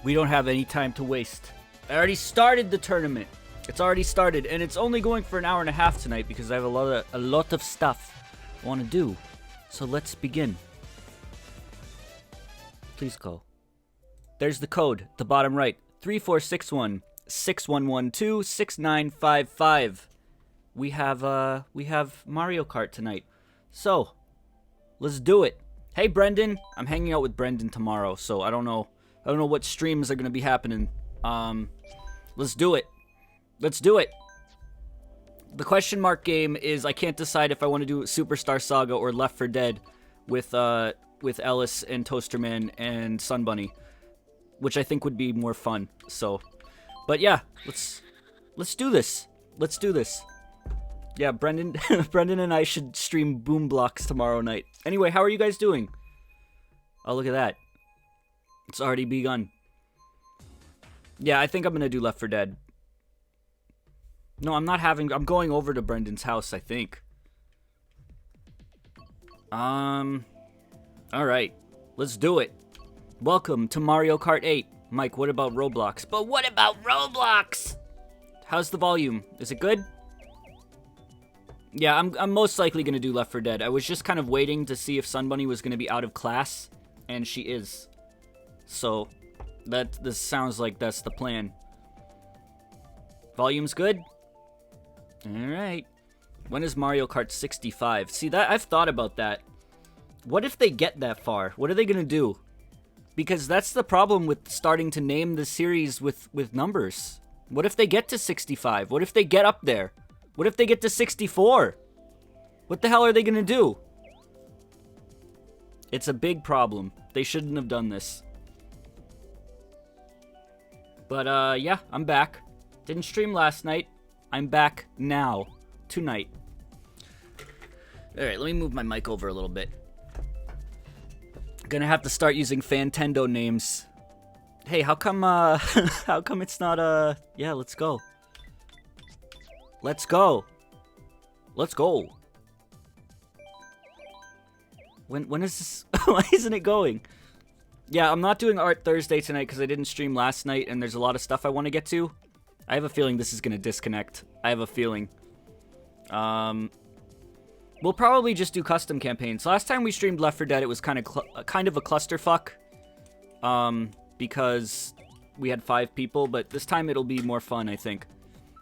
We don't have any time to waste. I already started the tournament. It's already started, and it's only going for an hour and a half tonight because I have a lot of stuff I want to do. So let's begin. Please go. There's the code at the bottom right. 3461-6112-6955. We have Mario Kart tonight. So, let's do it. Hey Brendan, I'm hanging out with Brendan tomorrow, so I don't know what streams are going to be happening. Let's do it. Let's do it. The question mark game is I can't decide if I want to do Superstar Saga or Left 4 Dead with Ellis and Toasterman and Sunbunny, which I think would be more fun. So, but yeah, let's do this. Let's do this. Yeah, Brendan and I should stream Boom Blocks tomorrow night. Anyway, how are you guys doing? Oh, look at that. It's already begun. Yeah, I think I'm gonna do Left 4 Dead. No, I'm going over to Brendan's house, I think. Alright. Let's do it. Welcome to Mario Kart 8. Mike, what about Roblox? But what about Roblox? How's the volume? Is it good? Yeah, I'm most likely gonna do Left 4 Dead. I was just kind of waiting to see if Sunbunny was gonna be out of class, and she is. So, this sounds like that's the plan. Volume's good? Alright. When is Mario Kart 65? See, that I've thought about that. What if they get that far? What are they gonna do? Because that's the problem with starting to name the series with numbers. What if they get to 65? What if they get up there? What if they get to 64? What the hell are they gonna do? It's a big problem. They shouldn't have done this. But, yeah, I'm back. Didn't stream last night. I'm back now. Tonight. Alright, let me move my mic over a little bit. Gonna have to start using Fantendo names. Hey, how come, how come it's not, yeah, let's go. Let's go. Let's go. When is this? Why isn't it going? Yeah, I'm not doing Art Thursday tonight because I didn't stream last night and there's a lot of stuff I want to get to. I have a feeling this is going to disconnect. I have a feeling. We'll probably just do custom campaigns. Last time we streamed Left 4 Dead, it was kind of a clusterfuck. Because we had 5 people, but this time it'll be more fun, I think.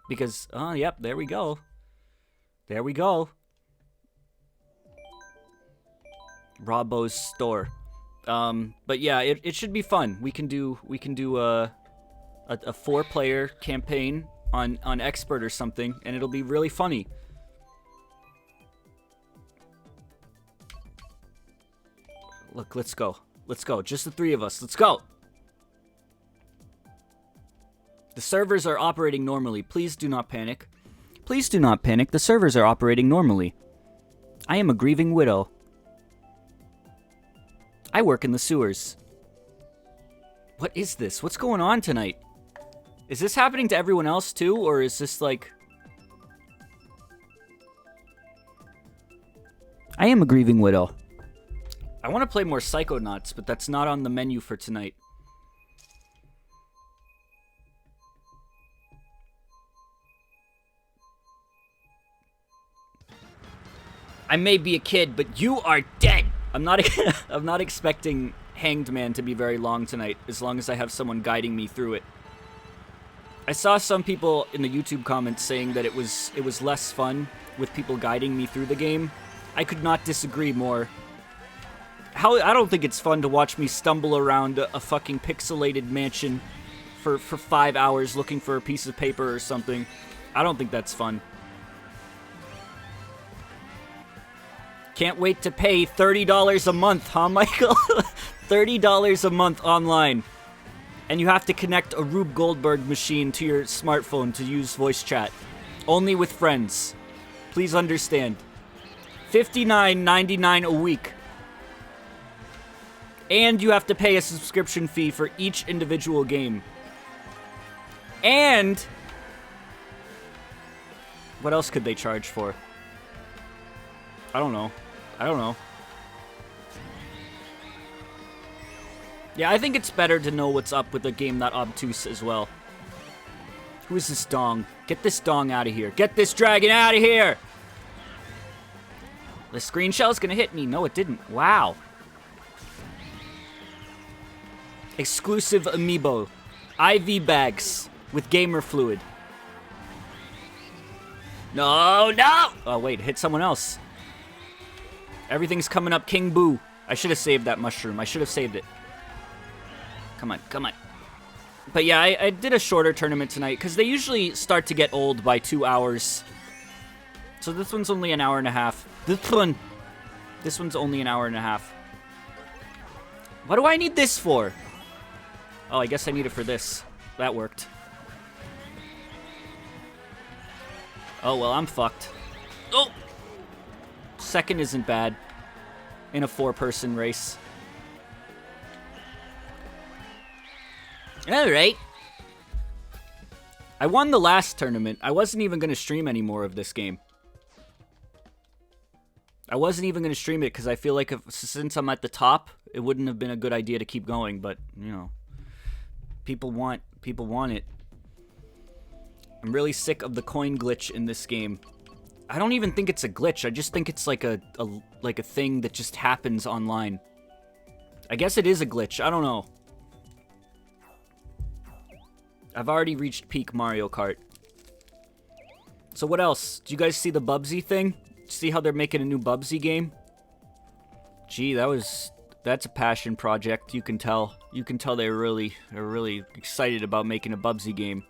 Because, oh, yep, there we go. There we go. Robbo's store. But yeah, it should be fun. We can do a 4-player campaign on Expert or something, and it'll be really funny. Look, let's go. Let's go. Just the 3 of us. Let's go. The servers are operating normally. Please do not panic. Please do not panic. The servers are operating normally. I am a grieving widow. I work in the sewers. What is this? What's going on tonight? Is this happening to everyone else too, or is this like... I am a grieving widow. I want to play more Psychonauts, but that's not on the menu for tonight. I may be a kid, but you are dead! I'm not expecting Hanged Man to be very long tonight, as long as I have someone guiding me through it. I saw some people in the YouTube comments saying that it was less fun with people guiding me through the game. I could not disagree more. I don't think it's fun to watch me stumble around a fucking pixelated mansion for 5 hours looking for a piece of paper or something. I don't think that's fun. Can't wait to pay $30 a month, huh, Michael? $30 a month online. And you have to connect a Rube Goldberg machine to your smartphone to use voice chat. Only with friends. Please understand. $59.99 a week. And you have to pay a subscription fee for each individual game. And... what else could they charge for? I don't know. Yeah, I think it's better to know what's up with a game that obtuse as well. Who is this dong? Get this dong out of here. Get this dragon out of here! The screen shell's gonna hit me. No, it didn't. Wow. Exclusive amiibo. IV bags with gamer fluid. No, no! Oh, wait, hit someone else. Everything's coming up King Boo. I should have saved that mushroom. I should have saved it. Come on, come on. But yeah, I did a shorter tournament tonight because they usually start to get old by 2 hours. So this one's only an hour and a half. This one's only an hour and a half. What do I need this for? Oh, I guess I need it for this. That worked. Oh, well, I'm fucked. Oh! Second isn't bad in a 4-person race. Alright. I won the last tournament. I wasn't even going to stream any more of this game. I wasn't even going to stream it because I feel like since I'm at the top, it wouldn't have been a good idea to keep going. But, you know, people want it. I'm really sick of the coin glitch in this game. I don't even think it's a glitch. I just think it's like a thing that just happens online. I guess it is a glitch. I don't know. I've already reached peak Mario Kart. So what else? Do you guys see the Bubsy thing? See how they're making a new Bubsy game? Gee, that's a passion project. You can tell. You can tell they're really excited about making a Bubsy game.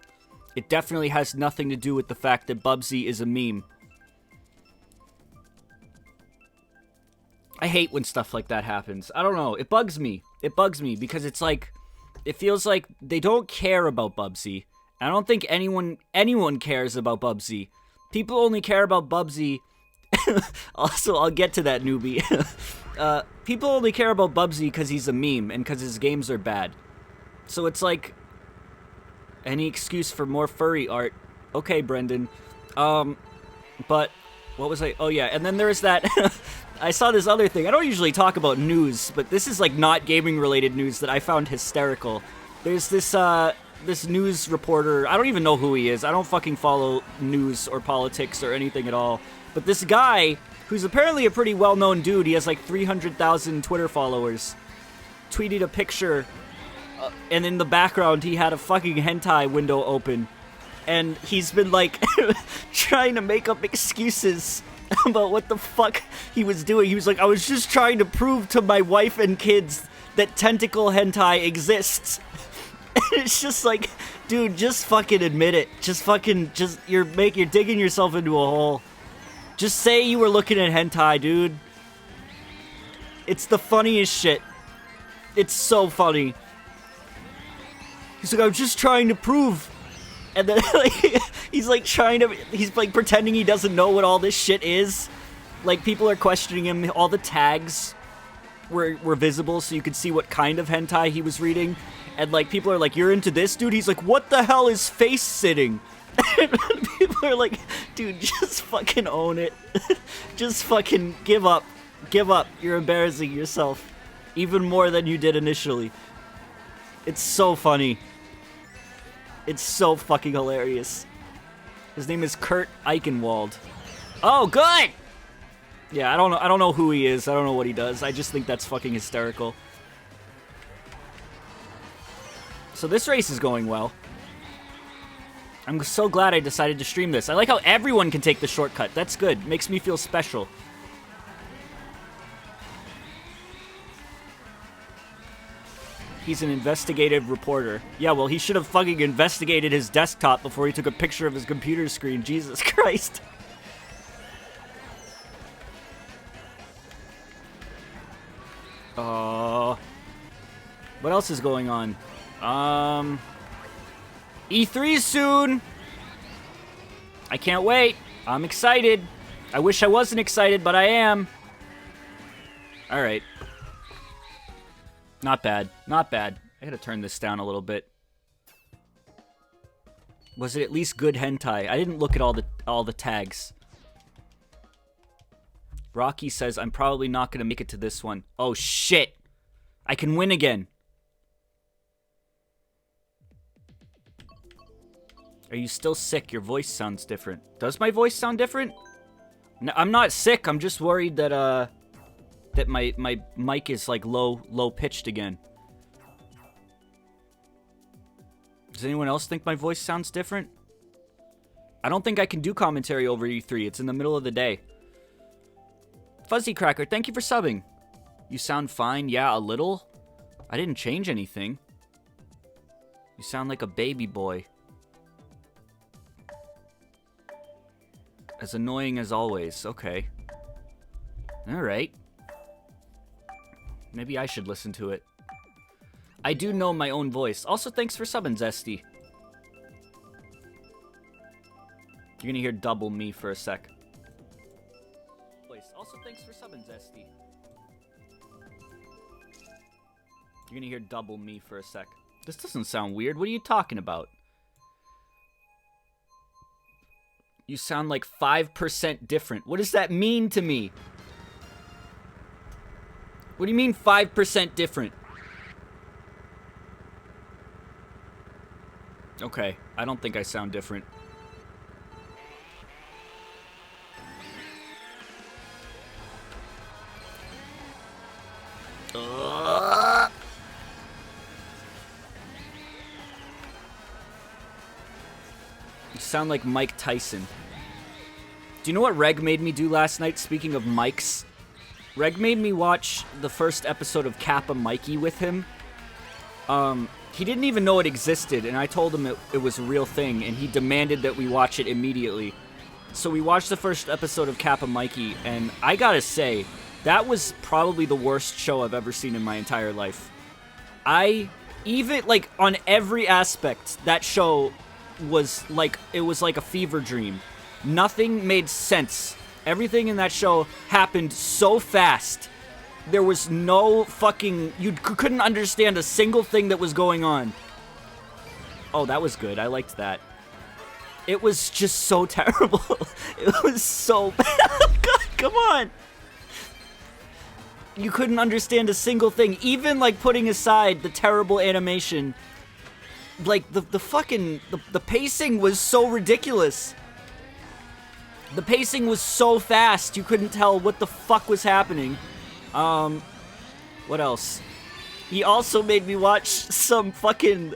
It definitely has nothing to do with the fact that Bubsy is a meme. I hate when stuff like that happens. I don't know. It bugs me. It bugs me because it's like, it feels like they don't care about Bubsy. I don't think anyone cares about Bubsy. People only care about Bubsy. Also, I'll get to that, newbie. People only care about Bubsy because he's a meme and because his games are bad. So it's like, any excuse for more furry art. Okay, Brendan. But, what was I? Oh yeah, and then there's that, I saw this other thing. I don't usually talk about news, but this is like not gaming related news that I found hysterical. There's this news reporter, I don't even know who he is. I don't fucking follow news or politics or anything at all. But this guy, who's apparently a pretty well-known dude, he has like 300,000 Twitter followers, tweeted a picture, and in the background he had a fucking hentai window open. And he's been like, trying to make up excuses about what the fuck he was doing. He was like, I was just trying to prove to my wife and kids that tentacle hentai exists. And it's just like, dude, just fucking admit it. You're digging yourself into a hole. Just say you were looking at hentai, dude. It's the funniest shit. It's so funny. He's like, I was just trying to prove. And then like, he's like pretending he doesn't know what all this shit is. Like, people are questioning him. All the tags were visible so you could see what kind of hentai he was reading. And like, people are like, you're into this, dude? He's like, what the hell is face sitting? And people are like, dude, just fucking own it. Just fucking give up. Give up. You're embarrassing yourself. Even more than you did initially. It's so funny. It's so fucking hilarious. His name is Kurt Eichenwald. Oh, good! Yeah, I don't know who he is. I don't know what he does. I just think that's fucking hysterical. So this race is going well. I'm so glad I decided to stream this. I like how everyone can take the shortcut. That's good. Makes me feel special. He's an investigative reporter. Yeah, well, he should have fucking investigated his desktop before he took a picture of his computer screen. Jesus Christ. What else is going on? E3 soon! I can't wait. I'm excited. I wish I wasn't excited, but I am. Alright. Not bad. Not bad. I gotta turn this down a little bit. Was it at least good hentai? I didn't look at all the tags. Rocky says, I'm probably not gonna make it to this one. Oh shit! I can win again. Are you still sick? Your voice sounds different. Does my voice sound different? No, I'm not sick. I'm just worried that that my mic is like low pitched again. Does anyone else think my voice sounds different? I don't think I can do commentary over E3. It's in the middle of the day. Fuzzy Cracker, thank you for subbing. You sound fine. Yeah, a little. I didn't change anything. You sound like a baby boy. As annoying as always. Okay. Alright. Maybe I should listen to it. I do know my own voice. Also, thanks for subbing, Zesty. You're gonna hear double me for a sec. Also, thanks for subbing, Zesty. You're gonna hear double me for a sec. This doesn't sound weird. What are you talking about? You sound like 5% different. What does that mean to me? What do you mean 5% different? Okay, I don't think I sound different. You sound like Mike Tyson. Do you know what Reg made me do last night, speaking of mics? Reg made me watch the first episode of Kappa Mikey with him. He didn't even know it existed, and I told him it was a real thing, and he demanded that we watch it immediately. So we watched the first episode of Kappa Mikey, and I gotta say, that was probably the worst show I've ever seen in my entire life. Even, like, on every aspect, that show was like, it was like a fever dream. Nothing made sense. Everything in that show happened so fast. There was no fucking... You couldn't understand a single thing that was going on. Oh, that was good. I liked that. It was just so terrible. It was so bad. God, come on. You couldn't understand a single thing. Even, like, putting aside the terrible animation. Like, the fucking... The pacing was so ridiculous. The pacing was so fast, you couldn't tell what the fuck was happening. What else? He also made me watch some fucking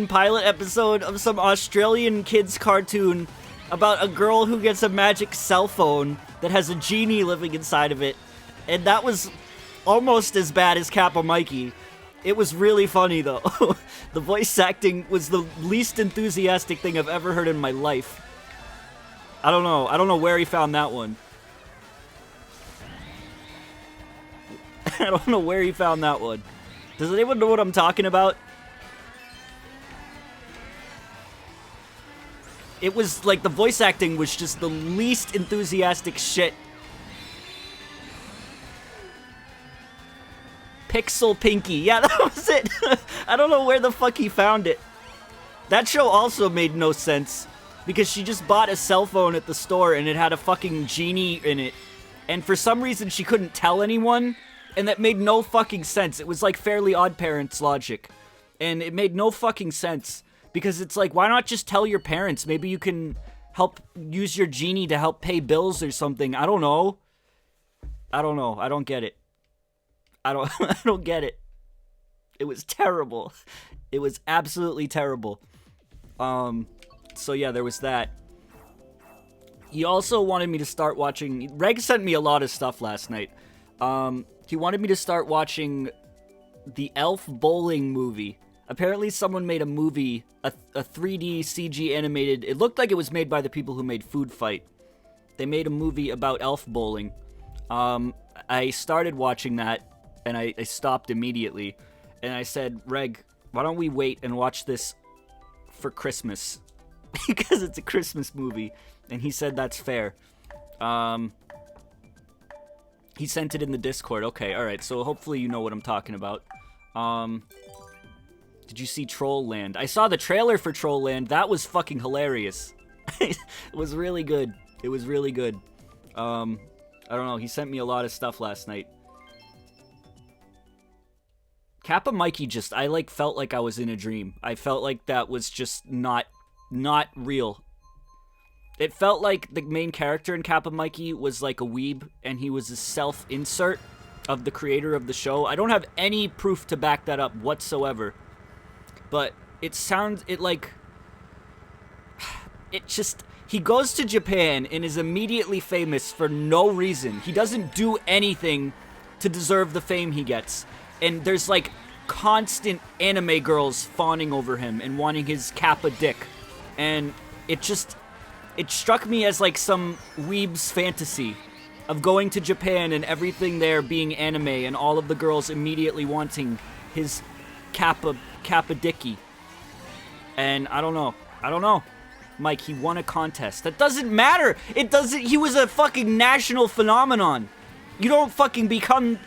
pilot episode of some Australian kids cartoon about a girl who gets a magic cell phone that has a genie living inside of it. And that was almost as bad as Kappa Mikey. It was really funny, though. The voice acting was the least enthusiastic thing I've ever heard in my life. I don't know. I don't know where he found that one. I don't know where he found that one. Does anyone know what I'm talking about? It was like the voice acting was just the least enthusiastic shit. Pixel Pinky. Yeah, that was it. I don't know where the fuck he found it. That show also made no sense. Because she just bought a cell phone at the store and it had a fucking genie in it. And for some reason she couldn't tell anyone. And that made no fucking sense. It was like Fairly Odd Parents logic. And it made no fucking sense. Because it's like, why not just tell your parents? Maybe you can help use your genie to help pay bills or something. I don't know. I don't know. I don't get it. I don't get it. It was terrible. It was absolutely terrible. So yeah, there was that. He also wanted me to start watching... Reg sent me a lot of stuff last night. He wanted me to start watching the Elf Bowling movie. Apparently someone made a movie, a 3D CG animated... It looked like it was made by the people who made Food Fight. They made a movie about elf bowling. I started watching that, and I stopped immediately. And I said, Reg, why don't we wait and watch this for Christmas? Because it's a Christmas movie. And he said that's fair. He sent it in the Discord. Okay, alright, so hopefully you know what I'm talking about. Did you see Troll Land? I saw the trailer for Troll Land. That was fucking hilarious. It was really good. It was really good. I don't know, he sent me a lot of stuff last night. Kappa Mikey just, I like felt like I was in a dream. I felt like that was just not not real. It felt like the main character in Kappa Mikey was like a weeb, and he was a self-insert of the creator of the show. I don't have any proof to back that up whatsoever. But it just, he goes to Japan and is immediately famous for no reason. He doesn't do anything to deserve the fame he gets. And there's like constant anime girls fawning over him and wanting his Kappa dick. And it struck me as like some weeb's fantasy of going to Japan and everything there being anime and all of the girls immediately wanting his Kappa dicky. And I don't know. Mike, he won a contest. That doesn't matter. He was a fucking national phenomenon. You don't fucking become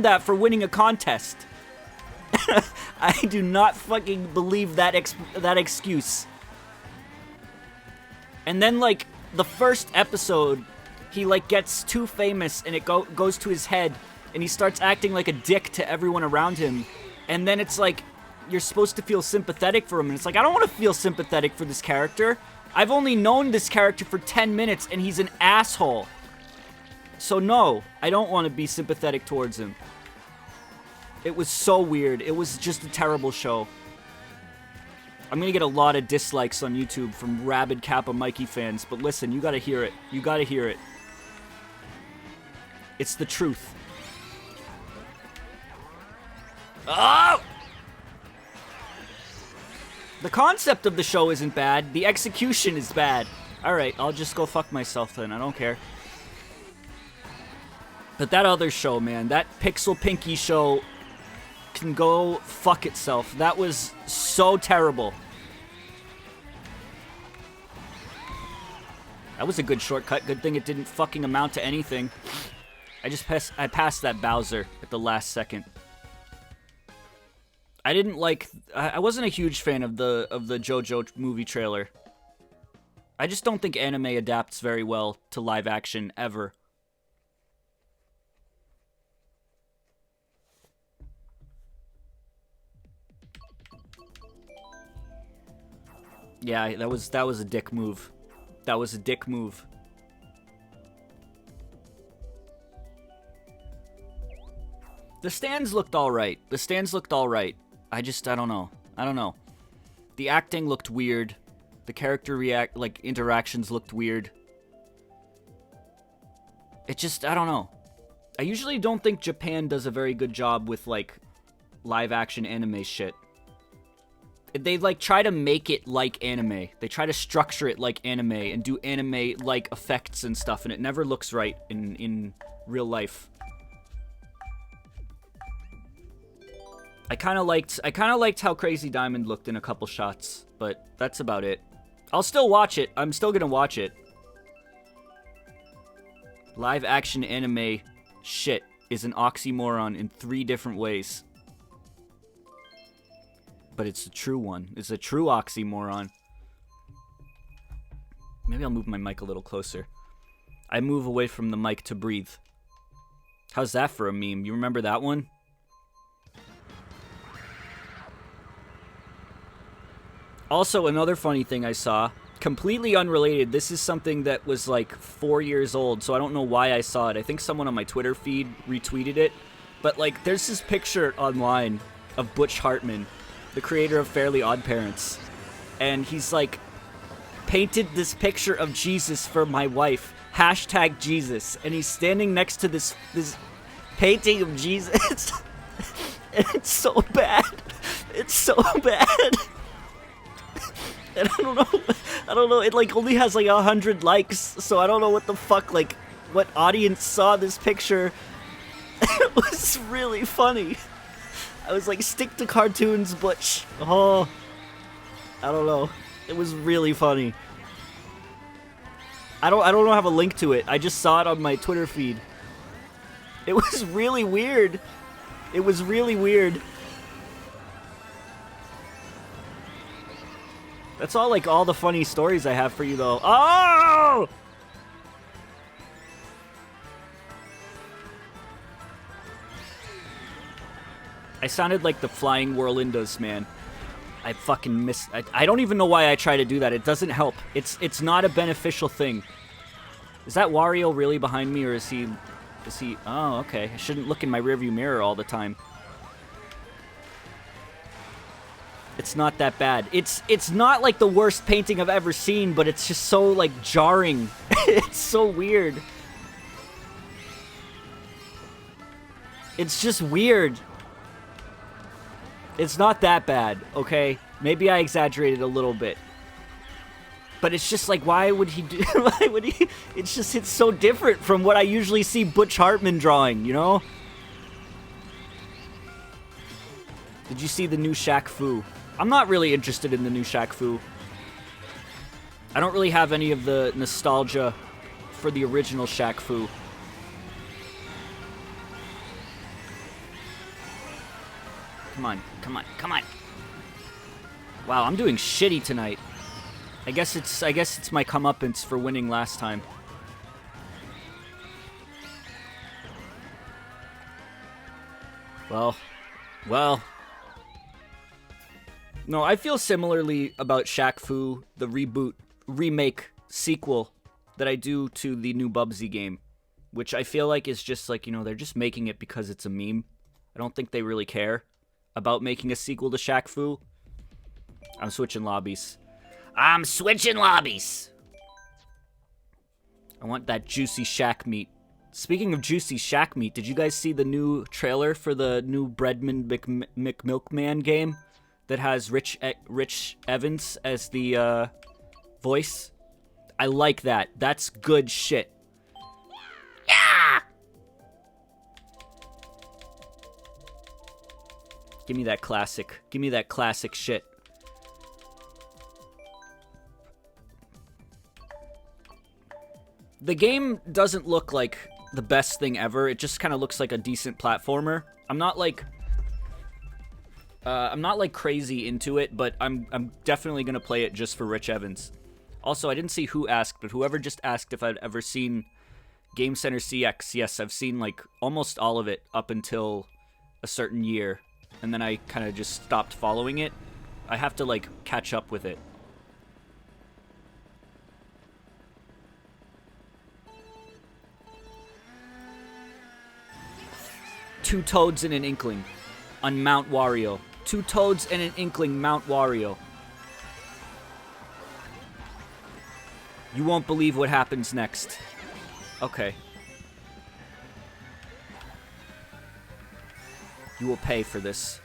that for winning a contest. I do not fucking believe that excuse. And then, like, the first episode, he, like, gets too famous, and it goes to his head, and he starts acting like a dick to everyone around him. And then it's like, you're supposed to feel sympathetic for him, and it's like, I don't want to feel sympathetic for this character. I've only known this character for 10 minutes, and he's an asshole. So no, I don't want to be sympathetic towards him. It was so weird. It was just a terrible show. I'm gonna get a lot of dislikes on YouTube from rabid Kappa Mikey fans, but listen, you gotta hear it. You gotta hear it. It's the truth. Oh! The concept of the show isn't bad. The execution is bad. Alright, I'll just go fuck myself then. I don't care. But that other show, man, that Pixel Pinky show can go fuck itself. That was so terrible. That was a good shortcut. Good thing it didn't fucking amount to anything. I passed that Bowser at the last second. I wasn't a huge fan of the JoJo movie trailer. I just don't think anime adapts very well to live action ever. Yeah, that was a dick move. That was a dick move. The stands looked alright. I don't know. The acting looked weird. The character interactions looked weird. It just, I don't know. I usually don't think Japan does a very good job with, like, live action anime shit. They, like, try to make it like anime. They try to structure it like anime and do anime-like effects and stuff, and it never looks right in real life. I kind of liked how Crazy Diamond looked in a couple shots, but that's about it. I'll still watch it. I'm still gonna watch it. Live action anime shit is an oxymoron in 3 different ways. But it's a true one. It's a true oxymoron. Maybe I'll move my mic a little closer. I move away from the mic to breathe. How's that for a meme? You remember that one? Also, another funny thing I saw, completely unrelated. This is something that was like 4 years old, so I don't know why I saw it. I think someone on my Twitter feed retweeted it. But like, there's this picture online of Butch Hartman, the creator of Fairly Odd Parents, and he's like painted this picture of Jesus for my wife, #Jesus, and he's standing next to this painting of Jesus. And it's so bad. It's so bad. And I don't know, it like only has like 100 likes, so I don't know what the fuck, like, what audience saw this picture. It was really funny. I was like, stick to cartoons, Butch. Oh, I don't know. It was really funny. I don't have a link to it. I just saw it on my Twitter feed. It was really weird. It was really weird. That's all the funny stories I have for you, though. Oh! I sounded like the Flying Whirlindos, man. I fucking miss... I don't even know why I try to do that. It doesn't help. It's not a beneficial thing. Is that Wario really behind me, or is he... Is he... Oh, okay. I shouldn't look in my rearview mirror all the time. It's not that bad. It's not like the worst painting I've ever seen, but it's just so, like, jarring. It's so weird. It's just weird. It's not that bad, okay? Maybe I exaggerated a little bit. But it's just like, why would he do... Why would he... It's just, it's so different from what I usually see Butch Hartman drawing, you know? Did you see the new Shaq Fu? I'm not really interested in the new Shaq Fu. I don't really have any of the nostalgia for the original Shaq Fu. Come on, come on, come on. Wow, I'm doing shitty tonight. I guess it's my comeuppance for winning last time. Well. No, I feel similarly about Shaq Fu, the reboot, remake, sequel that I do to the new Bubsy game, which I feel like is just like, you know, they're just making it because it's a meme. I don't think they really care about making a sequel to Shaq Fu. I'm switching lobbies. I'm switching lobbies! I want that juicy Shaq meat. Speaking of juicy Shaq meat, did you guys see the new trailer for the new Breadman McMilkman game that has Rich Evans as the voice? I like that. That's good shit. Yeah! Give me that classic. Give me that classic shit. The game doesn't look like the best thing ever. It just kind of looks like a decent platformer. I'm not like crazy into it, but I'm definitely gonna play it just for Rich Evans. Also, I didn't see who asked, but whoever just asked if I'd ever seen Game Center CX. Yes, I've seen like almost all of it up until a certain year, and then I kind of just stopped following it. I have to like catch up with it. Two Toads and an Inkling on Mount Wario. Two Toads and an Inkling Mount Wario. You won't believe what happens next. Okay. You will pay for this.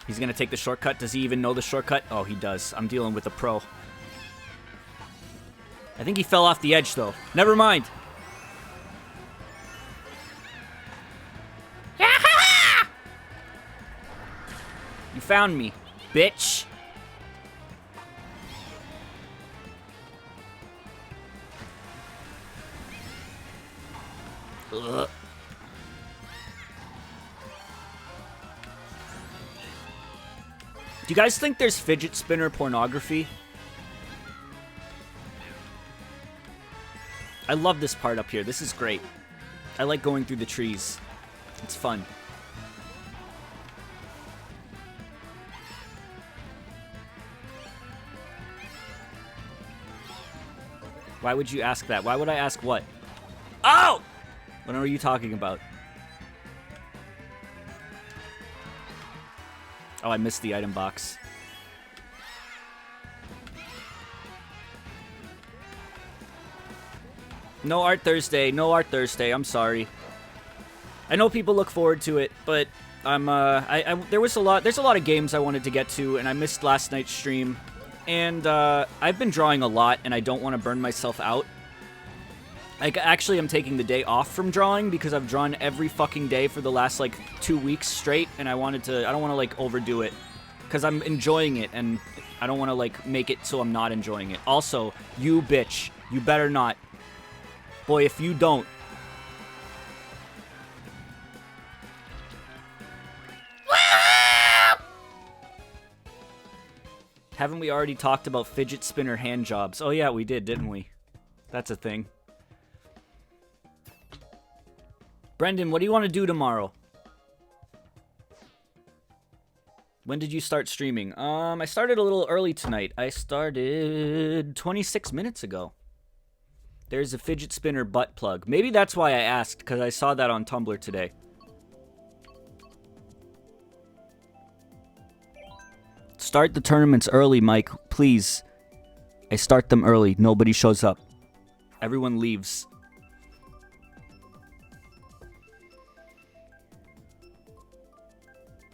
He's gonna take the shortcut. Does he even know the shortcut? Oh, he does. I'm dealing with a pro. I think he fell off the edge, though. Never mind. You found me, bitch. Ugh. Do you guys think there's fidget spinner pornography? I love this part up here. This is great. I like going through the trees. It's fun. Why would you ask that? Why would I ask what? Oh! What are you talking about? Oh, I missed the item box. No Art Thursday. No Art Thursday. I'm sorry. I know people look forward to it, but there's a lot of games I wanted to get to, and I missed last night's stream. And I've been drawing a lot, and I don't want to burn myself out. Actually, I'm taking the day off from drawing because I've drawn every fucking day for the last like 2 weeks straight, and I don't want to like overdo it because I'm enjoying it, and I don't want to like make it so I'm not enjoying it. Also, you bitch, you better not. Boy, if you don't. Haven't we already talked about fidget spinner hand jobs? Oh yeah, we did, didn't we? That's a thing. Brendan, what do you want to do tomorrow? When did you start streaming? I started a little early tonight. I started 26 minutes ago. There's a fidget spinner butt plug. Maybe that's why I asked, because I saw that on Tumblr today. Start the tournaments early, Mike. Please. I start them early. Nobody shows up. Everyone leaves.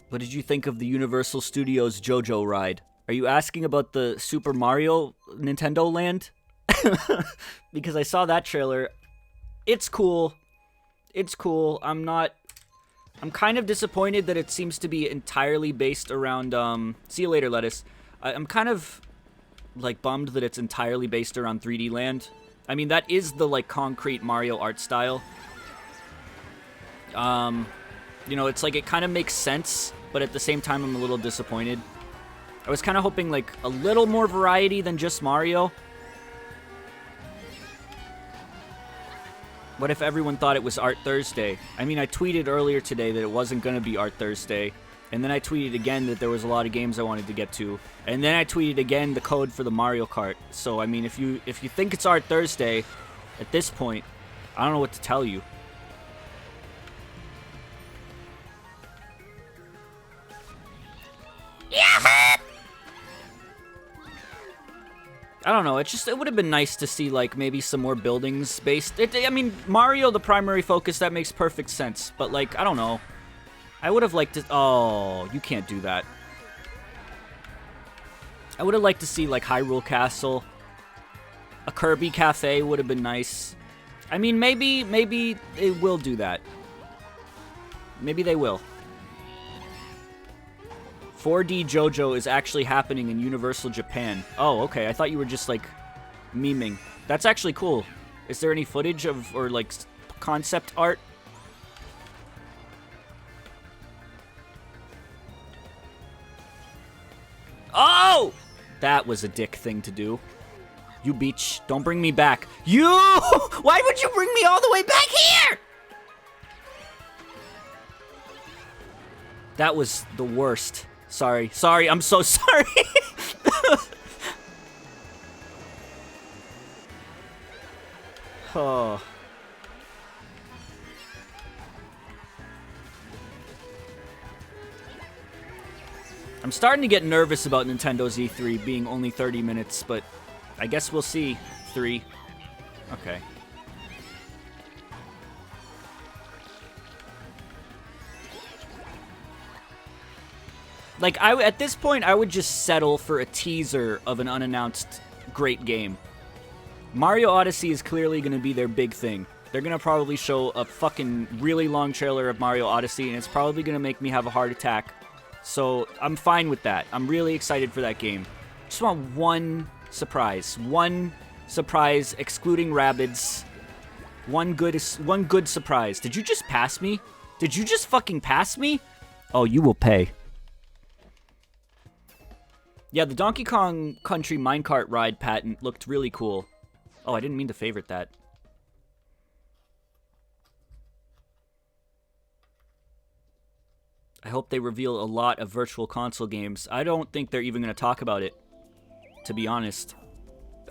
What did you think of the Universal Studios JoJo ride? Are you asking about the Super Mario Nintendo Land? Because I saw that trailer. It's cool. It's cool. I'm kind of disappointed that it seems to be entirely based around, see you later, Lettuce. I'm kind of, like, bummed that it's entirely based around 3D Land. I mean, that is the, like, concrete Mario art style. You know, it's like, it kind of makes sense, but at the same time, I'm a little disappointed. I was kind of hoping, like, a little more variety than just Mario. What if everyone thought it was Art Thursday? I mean, I tweeted earlier today that it wasn't going to be Art Thursday. And then I tweeted again that there was a lot of games I wanted to get to. And then I tweeted again the code for the Mario Kart. So, I mean, if you think it's Art Thursday, at this point, I don't know what to tell you. I don't know, it would have been nice to see, like, maybe some more buildings based. I mean, Mario, the primary focus, that makes perfect sense. But, like, I don't know. I would have liked to... Oh, you can't do that. I would have liked to see, like, Hyrule Castle. A Kirby Cafe would have been nice. I mean, maybe they will do that. Maybe they will. 4D JoJo is actually happening in Universal Japan. Oh, okay. I thought you were just, like, memeing. That's actually cool. Is there any footage of, or, like, concept art? Oh! That was a dick thing to do. You beach. Don't bring me back. You! Why would you bring me all the way back here? That was the worst. Sorry, I'm so sorry. Oh. I'm starting to get nervous about Nintendo's E3 being only 30 minutes, but I guess we'll see. 3. Okay. Like, at this point, I would just settle for a teaser of an unannounced great game. Mario Odyssey is clearly going to be their big thing. They're going to probably show a fucking really long trailer of Mario Odyssey, and it's probably going to make me have a heart attack. So, I'm fine with that. I'm really excited for that game. Just want one surprise. One surprise, excluding Rabbids. One good surprise. Did you just pass me? Did you just fucking pass me? Oh, you will pay. Yeah, the Donkey Kong Country minecart ride patent looked really cool. Oh, I didn't mean to favorite that. I hope they reveal a lot of Virtual Console games. I don't think they're even going to talk about it, to be honest.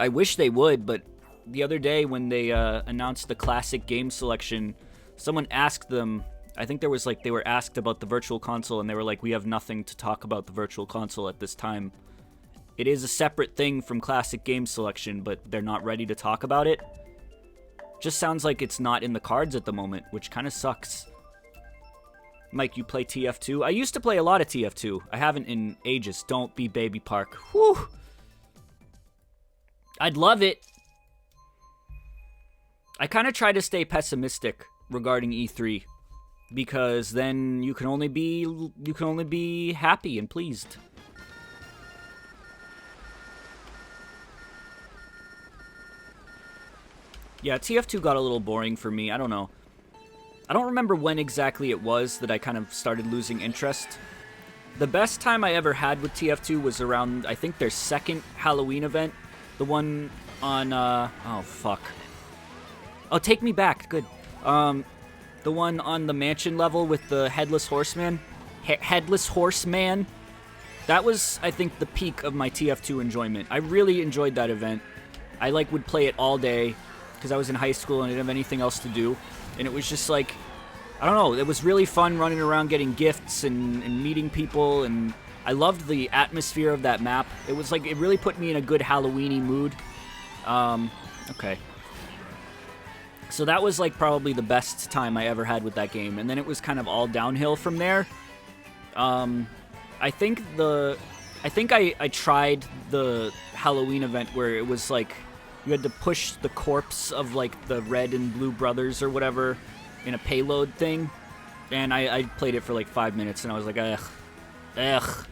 I wish they would, but the other day when they announced the classic game selection, someone asked them, I think there was like, they were asked about the Virtual Console, and they were like, we have nothing to talk about the Virtual Console at this time. It is a separate thing from classic game selection, but they're not ready to talk about it. Just sounds like it's not in the cards at the moment, which kind of sucks. Mike, you play TF2? I used to play a lot of TF2. I haven't in ages. Don't be Baby Park. Whew. I'd love it. I kind of try to stay pessimistic regarding E3, because then you can only be happy and pleased. Yeah, TF2 got a little boring for me. I don't know. I don't remember when exactly it was that I kind of started losing interest. The best time I ever had with TF2 was around, I think, their second Halloween event. The one on, oh, fuck. Oh, Take Me Back. Good. The one on the mansion level with the headless horseman. Headless horseman. That was, I think, the peak of my TF2 enjoyment. I really enjoyed that event. I would play it all day because I was in high school and I didn't have anything else to do. And it was just like, I don't know, it was really fun running around getting gifts and meeting people, and I loved the atmosphere of that map. It was like, it really put me in a good Halloween-y mood. Okay. So that was like probably the best time I ever had with that game, and then it was kind of all downhill from there. I think I tried the Halloween event where it was like you had to push the corpse of like the red and blue brothers or whatever in a payload thing, and I played it for like 5 minutes and I was like, ugh.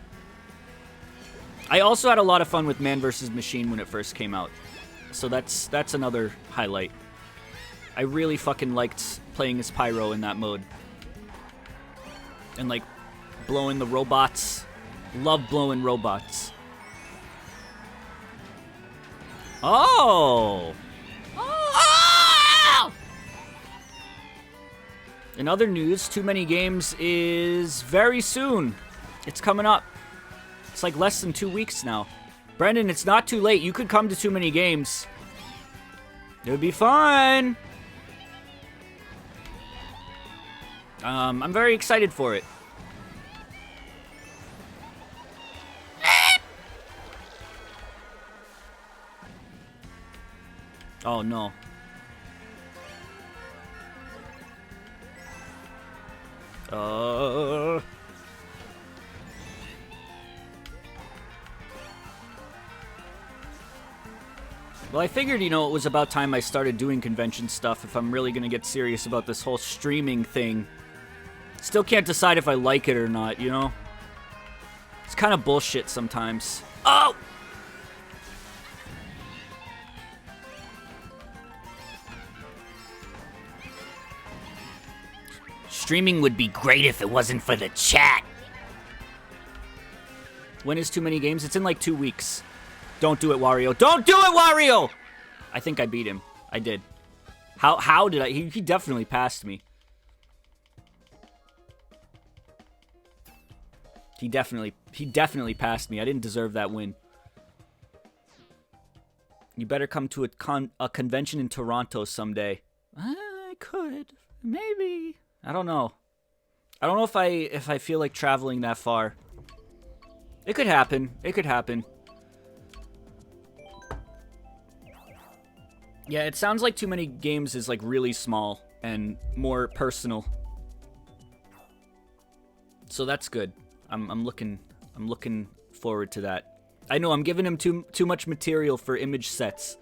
I also had a lot of fun with Man vs. Machine when it first came out, so that's another highlight. I really fucking liked playing as Pyro in that mode. And, like, blowing the robots. Love blowing robots. Oh! Oh! In other news, Too Many Games is very soon. It's coming up. It's like less than 2 weeks now. Brendan, it's not too late. You could come to Too Many Games. It would be fun. I'm very excited for it. Oh, no. Well, I figured, you know, it was about time I started doing convention stuff if I'm really gonna get serious about this whole streaming thing. Still can't decide if I like it or not, you know? It's kind of bullshit sometimes. Oh! Streaming would be great if it wasn't for the chat. When is Too Many Games? It's in like 2 weeks. Don't do it, Wario. Don't do it, Wario! I think I beat him. I did. How did I? He definitely passed me. He definitely passed me. I didn't deserve that win. You better come to a convention in Toronto someday. I could. Maybe. I don't know. I don't know if I feel like traveling that far. It could happen. It could happen. Yeah, it sounds like Too Many Games is like really small and more personal. So that's good. I'm looking forward to that. I know I'm giving him too much material for image sets.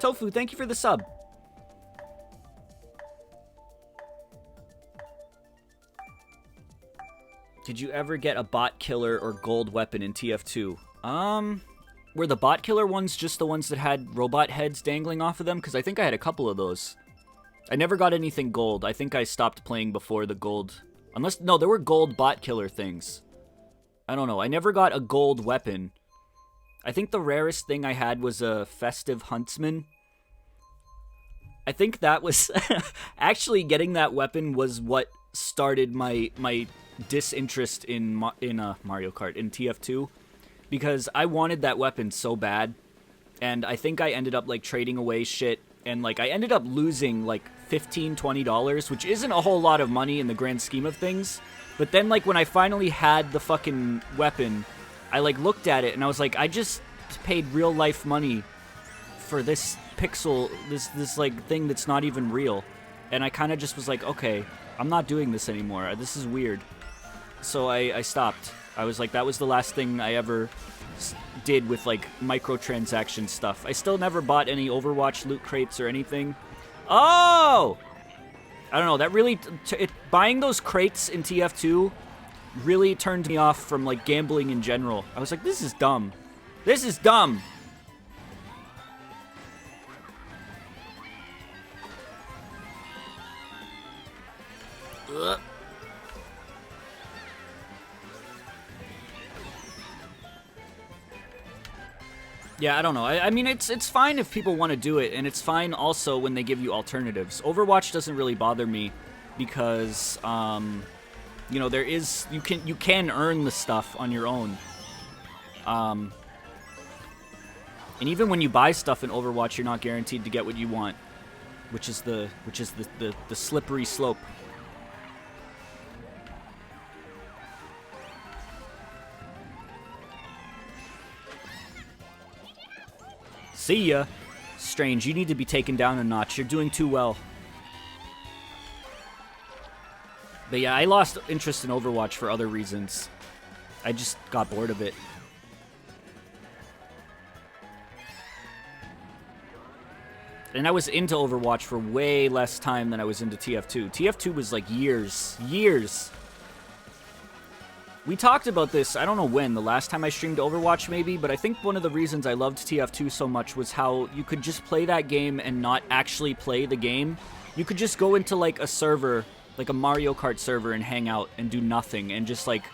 Tofu, thank you for the sub. Did you ever get a bot killer or gold weapon in TF2? Were the bot killer ones just the ones that had robot heads dangling off of them? Because I think I had a couple of those. I never got anything gold. I think I stopped playing before the gold. Unless, no, there were gold bot killer things. I don't know. I never got a gold weapon. I think the rarest thing I had was a festive huntsman. I think that was... actually, getting that weapon was what started my disinterest in Mario Kart, in TF2. Because I wanted that weapon so bad, and I think I ended up, like, trading away shit, and, like, I ended up losing, like, $15, $20, which isn't a whole lot of money in the grand scheme of things, but then, like, when I finally had the fucking weapon, I, like, looked at it, and I was like, I just paid real-life money for this pixel, this, like, thing that's not even real, and I kind of just was like, okay, I'm not doing this anymore, this is weird, so I stopped. I was like, that was the last thing I ever did with, like, microtransaction stuff. I still never bought any Overwatch loot crates or anything. Oh! I don't know, that really... buying those crates in TF2 really turned me off from, like, gambling in general. I was like, this is dumb. This is dumb! Ugh. Yeah, I don't know. I mean, it's fine if people want to do it, and it's fine also when they give you alternatives. Overwatch doesn't really bother me because, you know, you can earn the stuff on your own. And even when you buy stuff in Overwatch, you're not guaranteed to get what you want, which is the slippery slope. See ya. Strange, you need to be taken down a notch. You're doing too well. But yeah, I lost interest in Overwatch for other reasons. I just got bored of it. And I was into Overwatch for way less time than I was into TF2. TF2 was like years. We talked about this, I don't know when, the last time I streamed Overwatch maybe, but I think one of the reasons I loved TF2 so much was how you could just play that game and not actually play the game. You could just go into like a server, like a Mario Kart server, and hang out and do nothing and just like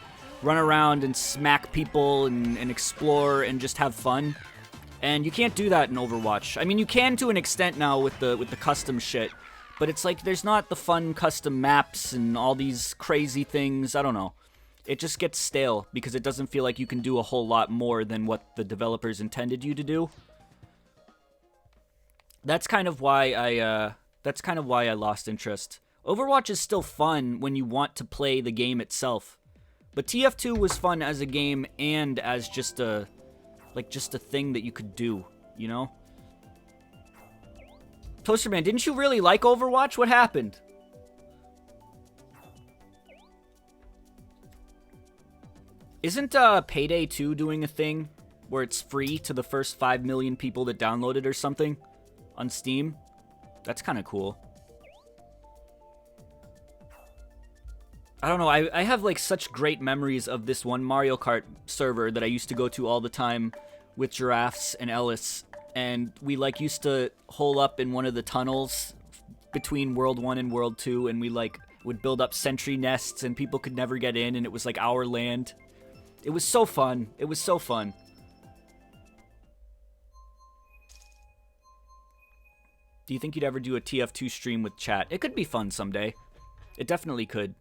run around and smack people and explore and just have fun. And you can't do that in Overwatch. I mean, you can to an extent now with the custom shit, but it's like there's not the fun custom maps and all these crazy things. I don't know. It just gets stale because it doesn't feel like you can do a whole lot more than what the developers intended you to do. That's kind of why I lost interest. Overwatch is still fun when you want to play the game itself. But TF2 was fun as a game and as just a thing that you could do, you know? Toasterman, didn't you really like Overwatch? What happened? Isn't Payday 2 doing a thing where it's free to the first 5 million people that download it or something on Steam? That's kind of cool. I don't know, I have like such great memories of this one Mario Kart server that I used to go to all the time with Giraffes and Ellis, and we like used to hole up in one of the tunnels between World 1 and World 2, and we like would build up sentry nests and people could never get in, and it was like our land. It was so fun. It was so fun. Do you think you'd ever do a TF2 stream with chat? It could be fun someday. It definitely could.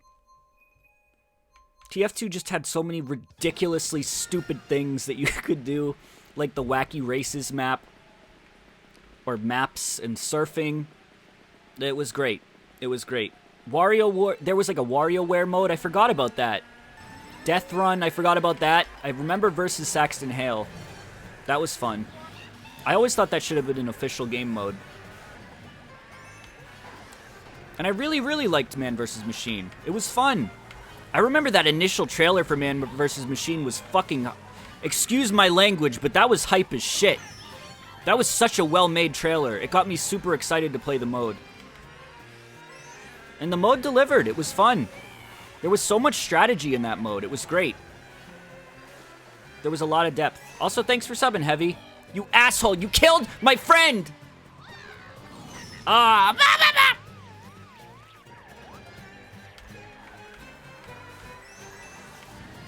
TF2 just had so many ridiculously stupid things that you could do, like the Wacky Races map, or maps and surfing. It was great. It was great. There was like a WarioWare mode. I forgot about that. Death Run, I forgot about that. I remember versus Saxton Hale. That was fun. I always thought that should have been an official game mode. And I really, really liked Man vs. Machine. It was fun. I remember that initial trailer for Man vs. Machine was fucking... Excuse my language, but that was hype as shit. That was such a well-made trailer. It got me super excited to play the mode. And the mode delivered. It was fun. There was so much strategy in that mode. It was great. There was a lot of depth. Also, thanks for subbing, Heavy. You asshole! You killed my friend! I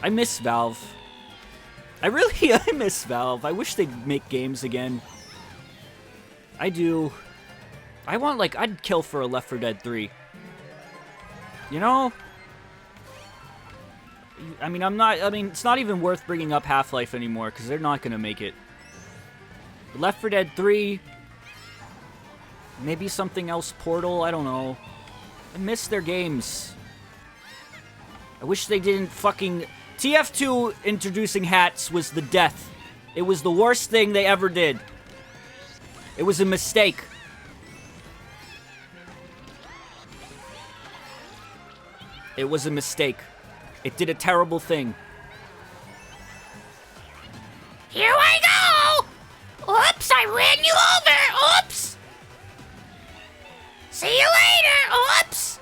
miss Valve. I miss Valve. I wish they'd make games again. I do. I want, like, I'd kill for a Left 4 Dead 3. You know? I mean, it's not even worth bringing up Half-Life anymore, because they're not going to make it. But Left 4 Dead 3, maybe something else, Portal, I don't know. I miss their games. I wish they didn't fucking... TF2 introducing hats was the death. It was the worst thing they ever did. It was a mistake. It was a mistake. It did a terrible thing. Here I go! Oops, I ran you over! Oops! See you later! Oops!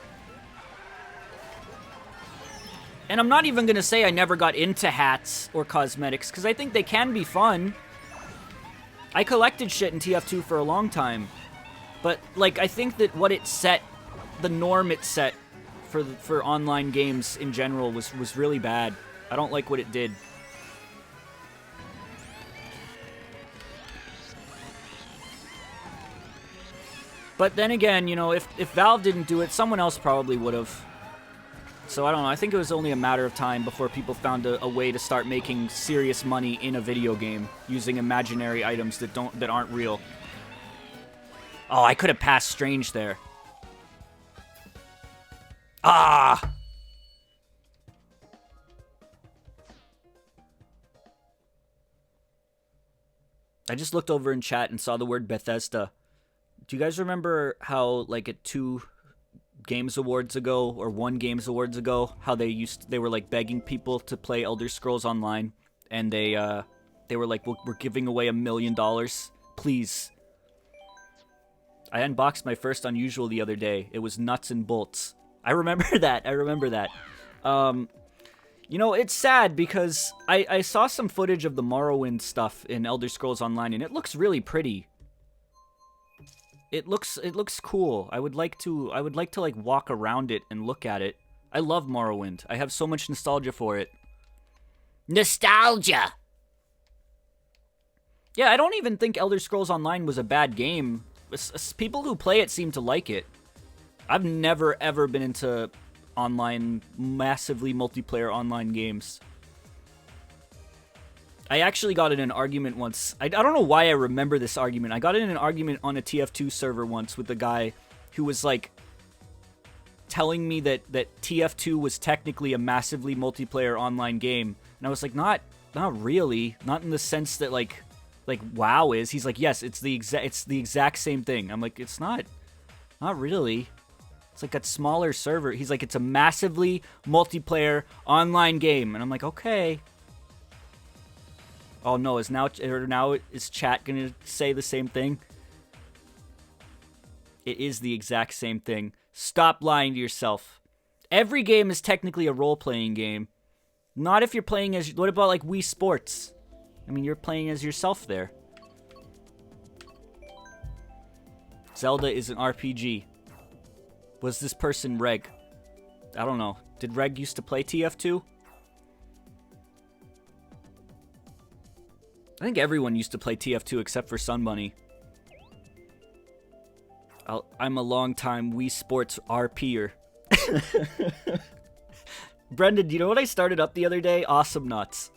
And I'm not even gonna say I never got into hats or cosmetics, because I think they can be fun. I collected shit in TF2 for a long time. But, like, I think that what it set, the norm it set for online games in general was really bad. I don't like what it did. But then again, you know, if Valve didn't do it, someone else probably would have. So I don't know. I think it was only a matter of time before people found a way to start making serious money in a video game using imaginary items that aren't real. Oh, I could have passed Strange there. Ah! I just looked over in chat and saw the word Bethesda. Do you guys remember how, like, at 2 Games Awards ago, or 1 Games Awards ago, how they were, like, begging people to play Elder Scrolls Online, and they were like, we're giving away $1 million. Please. I unboxed my first Unusual the other day. It was nuts and bolts. I remember that. You know, it's sad because I saw some footage of the Morrowind stuff in Elder Scrolls Online, and it looks really pretty. It looks cool. I would like to like walk around it and look at it. I love Morrowind. I have so much nostalgia for it. Nostalgia! Yeah, I don't even think Elder Scrolls Online was a bad game. People who play it seem to like it. I've never ever been into massively multiplayer online games. I actually got in an argument once. I don't know why I remember this argument. I got in an argument on a TF2 server once with a guy who was like telling me that TF2 was technically a massively multiplayer online game. And I was like, not really. Not in the sense that like WoW is. He's like, yes, it's the exact same thing. I'm like, it's not really. It's like a smaller server. He's like, it's a massively multiplayer online game. And I'm like, okay. Oh no, is chat gonna say the same thing? It is the exact same thing. Stop lying to yourself. Every game is technically a role-playing game. Not if you're playing as... What about like Wii Sports? I mean, you're playing as yourself there. Zelda is an RPG. Was this person Reg? I don't know. Did Reg used to play TF2? I think everyone used to play TF2 except for Sunbunny. I'm a long-time Wii Sports RPer. Brendan, do you know what I started up the other day? AwesomeNauts.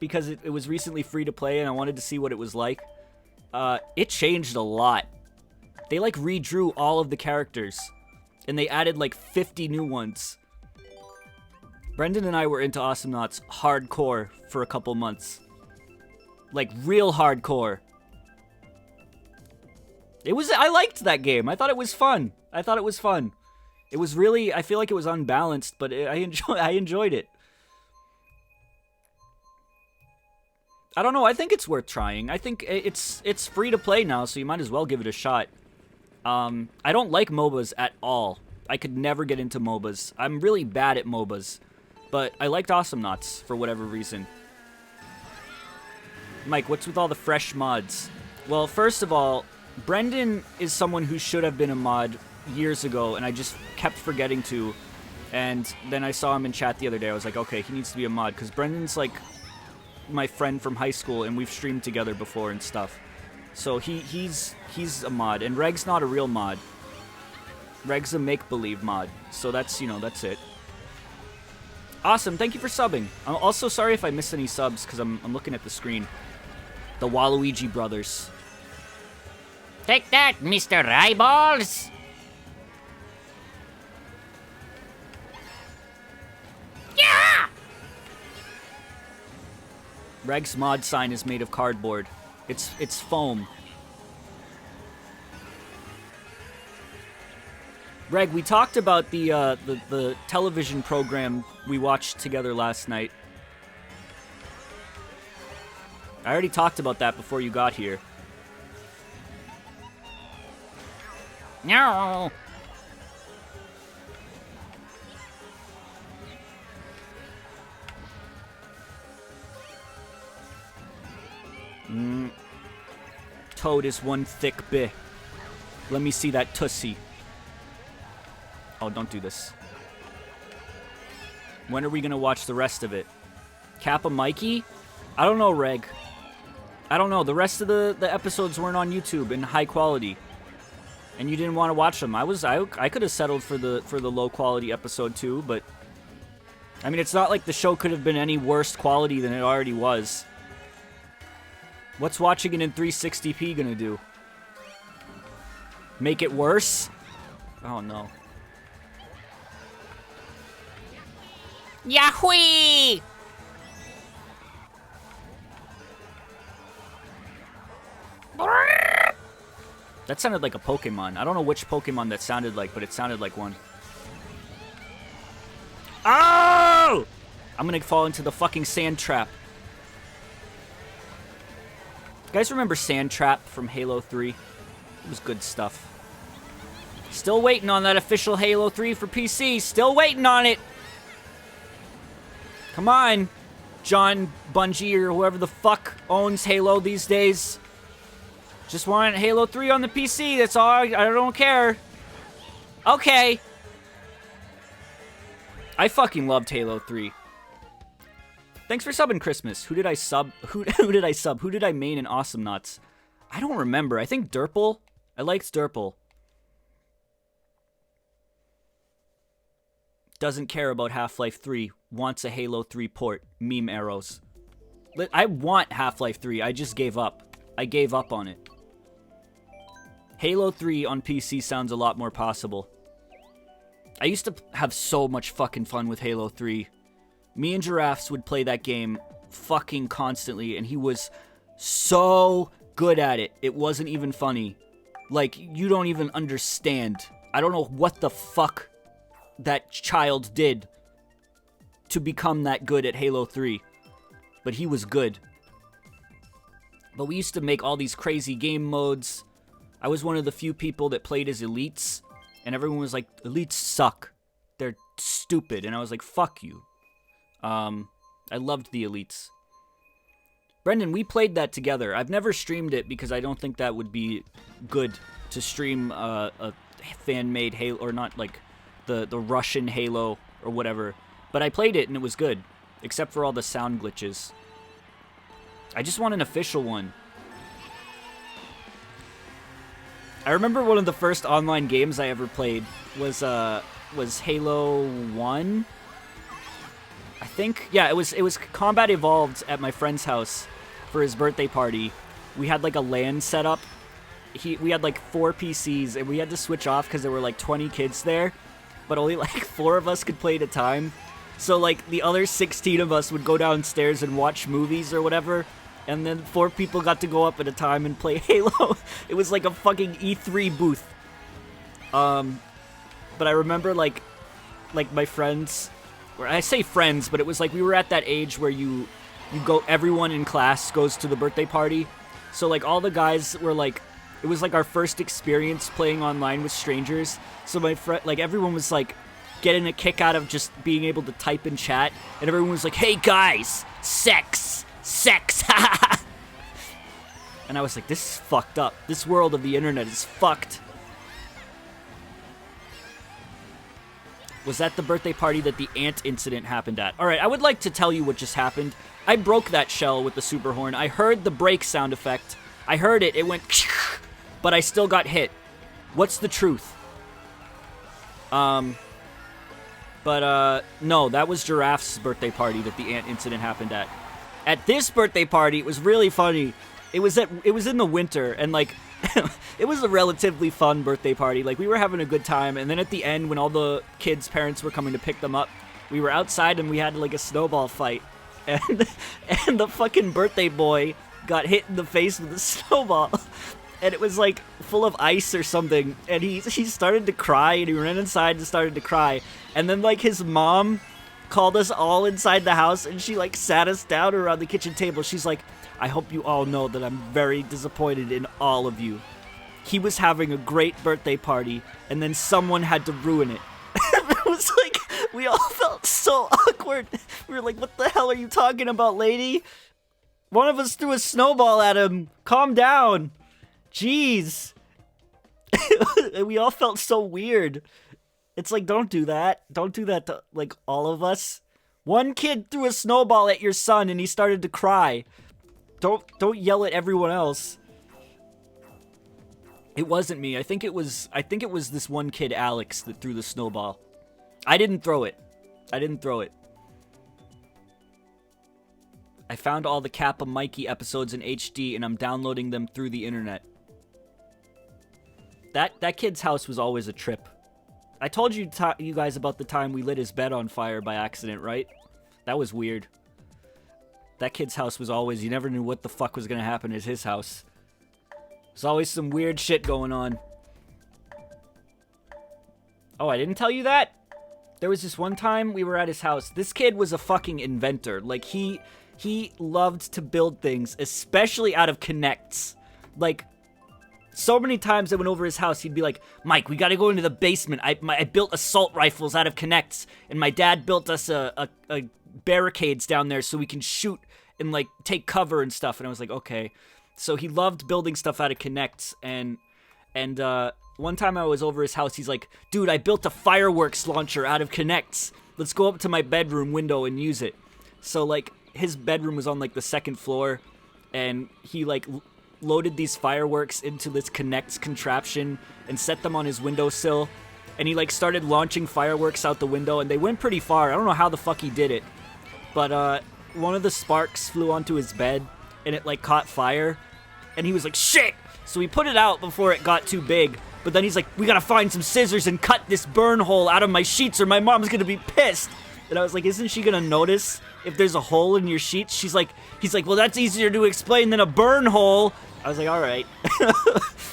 Because it was recently free to play and I wanted to see what it was like. It changed a lot. They like redrew all of the characters. And they added like 50 new ones. Brendan and I were into AwesomeNauts hardcore for a couple months. Like real hardcore. I liked that game. I thought it was fun. It was really, I feel like it was unbalanced, but I enjoyed it. I don't know, I think it's worth trying. I think it's free to play now, so you might as well give it a shot. I don't like MOBAs at all. I could never get into MOBAs. I'm really bad at MOBAs. But I liked AwesomeNauts for whatever reason. Mike, what's with all the fresh mods? Well, first of all, Brendan is someone who should have been a mod years ago, and I just kept forgetting to. And then I saw him in chat the other day. I was like, okay, he needs to be a mod, because Brendan's like my friend from high school, and we've streamed together before and stuff. So he's a mod, and Reg's not a real mod. Reg's a make-believe mod, so that's it. Awesome, thank you for subbing. I'm also sorry if I missed any subs, because I'm looking at the screen. The Waluigi brothers. Take that, Mr. Eyeballs! Yeah! Reg's mod sign is made of cardboard. It's foam. Reg, we talked about the television program we watched together last night. I already talked about that before you got here. No! Toad is one thick bit. Let me see that tussie. Oh, don't do this. When are we gonna watch the rest of it? Kappa Mikey? I don't know, Reg. I don't know. The rest of the episodes weren't on YouTube in high quality. And you didn't want to watch them. I could have settled for the low quality episode 2, but I mean, it's not like the show could have been any worse quality than it already was. What's watching it in 360p gonna do? Make it worse? Oh no. Yahweh! That sounded like a Pokemon. I don't know which Pokemon that sounded like, but it sounded like one. Oh! I'm gonna fall into the fucking sand trap. You guys remember Sand Trap from Halo 3? It was good stuff. Still waiting on that official Halo 3 for PC. Still waiting on it. Come on, John Bungie or whoever the fuck owns Halo these days. Just want Halo 3 on the PC. That's all. I don't care. Okay. I fucking loved Halo 3. Thanks for subbing, Christmas. Who did I sub? Who did I sub? Who did I main in AwesomeNauts? I don't remember. I think Derple. I liked Derple. Doesn't care about Half-Life 3. Wants a Halo 3 port. Meme arrows. I want Half-Life 3. I just gave up. I gave up on it. Halo 3 on PC sounds a lot more possible. I used to have so much fucking fun with Halo 3. Me and Giraffes would play that game fucking constantly, and he was so good at it. It wasn't even funny. Like, you don't even understand. I don't know what the fuck that child did to become that good at Halo 3. But he was good. But we used to make all these crazy game modes. I was one of the few people that played as elites, and everyone was like, elites suck. They're stupid. And I was like, fuck you. I loved the elites. Brendan, we played that together. I've never streamed it because I don't think that would be good to stream a fan-made Halo, or not like the Russian Halo or whatever. But I played it and it was good, except for all the sound glitches. I just want an official one. I remember one of the first online games I ever played was Halo 1. I think, yeah, it was Combat Evolved at my friend's house for his birthday party. We had like a LAN set up. We had like 4 PCs, and we had to switch off because there were like 20 kids there, but only like 4 of us could play at a time. So like the other 16 of us would go downstairs and watch movies or whatever, and then 4 people got to go up at a time and play Halo. It was like a fucking E3 booth. But I remember like my friends, or I say friends, but it was like we were at that age where you go, everyone in class goes to the birthday party. So like all the guys were like, it was like our first experience playing online with strangers. So my friend, like everyone was like getting a kick out of just being able to type in chat, and everyone was like, "Hey guys, sex." And I was like, this is fucked up. This world of the internet is fucked. Was that the birthday party that the ant incident happened at? Alright, I would like to tell you what just happened. I broke that shell with the super horn. I heard the break sound effect. I heard it. It went but I still got hit. What's the truth? No, that was Giraffe's birthday party that the ant incident happened at. At this birthday party, it was really funny. It was in the winter, and like it was a relatively fun birthday party. Like, we were having a good time, and then at the end, when all the kids' parents were coming to pick them up, we were outside and we had like a snowball fight, and the fucking birthday boy got hit in the face with a snowball, and it was like full of ice or something, and he started to cry, and he ran inside and started to cry, and then like his mom called us all inside the house, and she like sat us down around the kitchen table. She's like, I hope you all know that I'm very disappointed in all of you. He was having a great birthday party, and then someone had to ruin it. It was like, we all felt so awkward. We were like, what the hell are you talking about, lady? One of us threw a snowball at him. Calm down. Jeez. We all felt so weird. It's like, don't do that. Don't do that to, like, all of us. One kid threw a snowball at your son, and he started to cry. Don't yell at everyone else. It wasn't me. I think it was this one kid, Alex, that threw the snowball. I didn't throw it. I found all the Kappa Mikey episodes in HD, and I'm downloading them through the internet. That kid's house was always a trip. I told you guys about the time we lit his bed on fire by accident, right? That was weird. That kid's house was always, you never knew what the fuck was gonna happen at his house. There's always some weird shit going on. Oh, I didn't tell you that? There was this one time we were at his house. This kid was a fucking inventor. Like, he loved to build things, especially out of Connects. Like, so many times I went over his house, he'd be like, Mike, we gotta go into the basement. I built assault rifles out of Connects, and my dad built us a barricades down there so we can shoot and, like, take cover and stuff. And I was like, okay. So he loved building stuff out of Connects, and one time I was over his house, he's like, dude, I built a fireworks launcher out of Connects. Let's go up to my bedroom window and use it. So, like, his bedroom was on, like, the second floor, and he, like, loaded these fireworks into this Connects contraption and set them on his windowsill, and he, like, started launching fireworks out the window, and they went pretty far. I don't know how the fuck he did it, but one of the sparks flew onto his bed, and it, like, caught fire, and he was like, shit! So he put it out before it got too big, but then he's like, we gotta find some scissors and cut this burn hole out of my sheets or my mom's gonna be pissed. And I was like, isn't she gonna notice if there's a hole in your sheets? He's like, well, that's easier to explain than a burn hole. I was like, all right.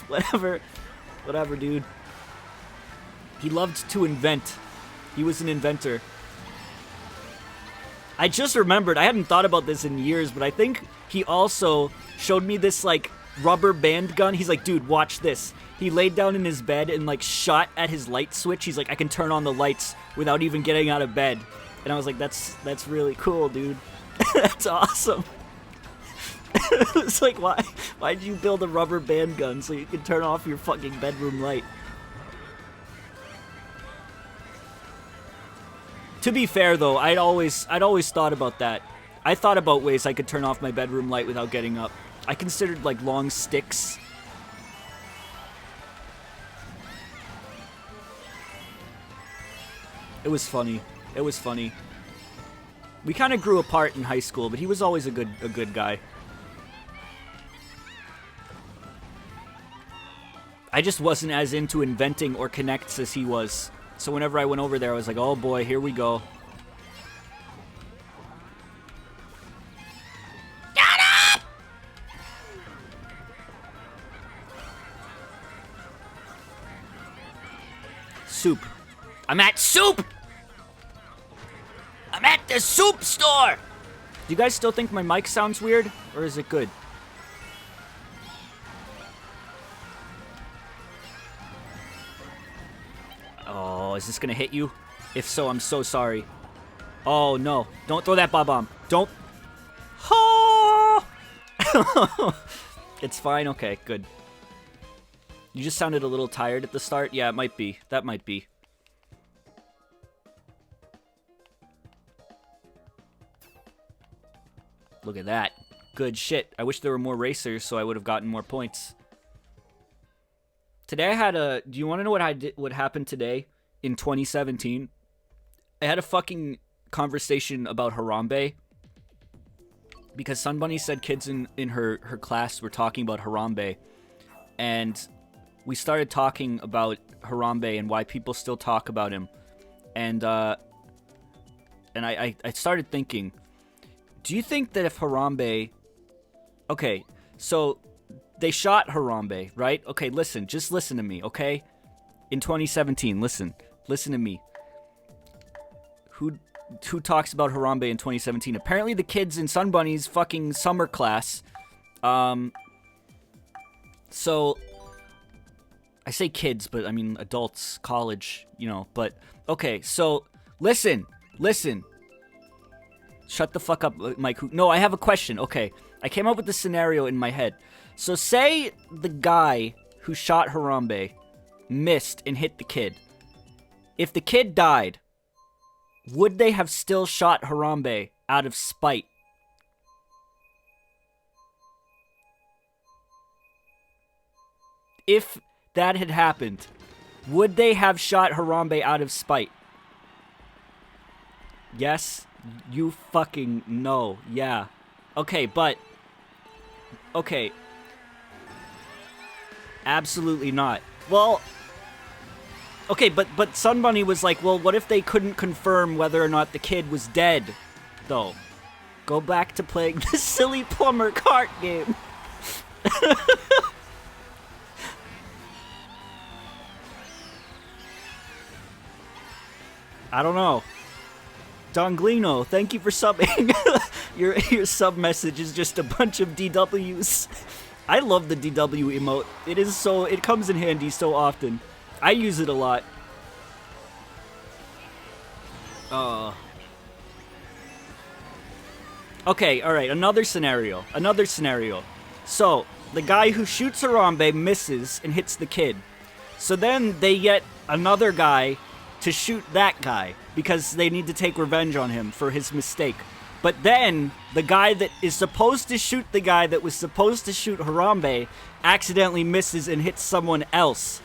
Whatever, dude. He loved to invent. He was an inventor. I just remembered, I hadn't thought about this in years, but I think he also showed me this, like, rubber band gun. He's like, dude, watch this. He laid down in his bed and, like, shot at his light switch. He's like, I can turn on the lights without even getting out of bed. And I was like, that's really cool, dude. That's awesome. It's like, why'd you build a rubber band gun so you can turn off your fucking bedroom light? To be fair, though, I'd always thought about that. I thought about ways I could turn off my bedroom light without getting up. I considered, like, long sticks. It was funny. We kind of grew apart in high school, but he was always a good guy. I just wasn't as into inventing or Connects as he was. So whenever I went over there, I was like, oh boy, here we go. Shut up! Soup. I'm at soup! I'm at the soup store! Do you guys still think my mic sounds weird? Or is it good? Oh, is this gonna hit you? If so, I'm so sorry. Oh, no. Don't throw that bomb. Don't. Oh! It's fine? Okay, good. You just sounded a little tired at the start? Yeah, it might be. That might be. Look at that. Good shit. I wish there were more racers so I would have gotten more points. Today I had a... Do you want to know what happened today in 2017? I had a fucking conversation about Harambe. Because Sunbunny said kids in her class were talking about Harambe. And we started talking about Harambe and why people still talk about him. And I started thinking... Do you think that if Harambe... Okay, so they shot Harambe, right? Okay, listen, just listen to me, okay? In 2017, listen to me. Who talks about Harambe in 2017? Apparently the kids in Sunbunny's fucking summer class. So, I say kids, but I mean adults, college, you know, but... Okay, so, listen. Shut the fuck up, Mike. No, I have a question. Okay, I came up with this scenario in my head. So say the guy who shot Harambe missed and hit the kid. If the kid died, would they have still shot Harambe out of spite? If that had happened, would they have shot Harambe out of spite? Yes, you fucking know. Yeah. Okay, but... Okay. Absolutely not. Well... Okay, but Sunbunny was like, well, what if they couldn't confirm whether or not the kid was dead, though? Go back to playing the silly plumber Kart game. I don't know. Donglino, thank you for subbing. Your sub message is just a bunch of DWs. I love the DW emote. It comes in handy so often. I use it a lot. Okay, alright, another scenario. So, the guy who shoots Harambe misses and hits the kid. So then they get another guy to shoot that guy because they need to take revenge on him for his mistake. But then, the guy that is supposed to shoot the guy that was supposed to shoot Harambe accidentally misses and hits someone else.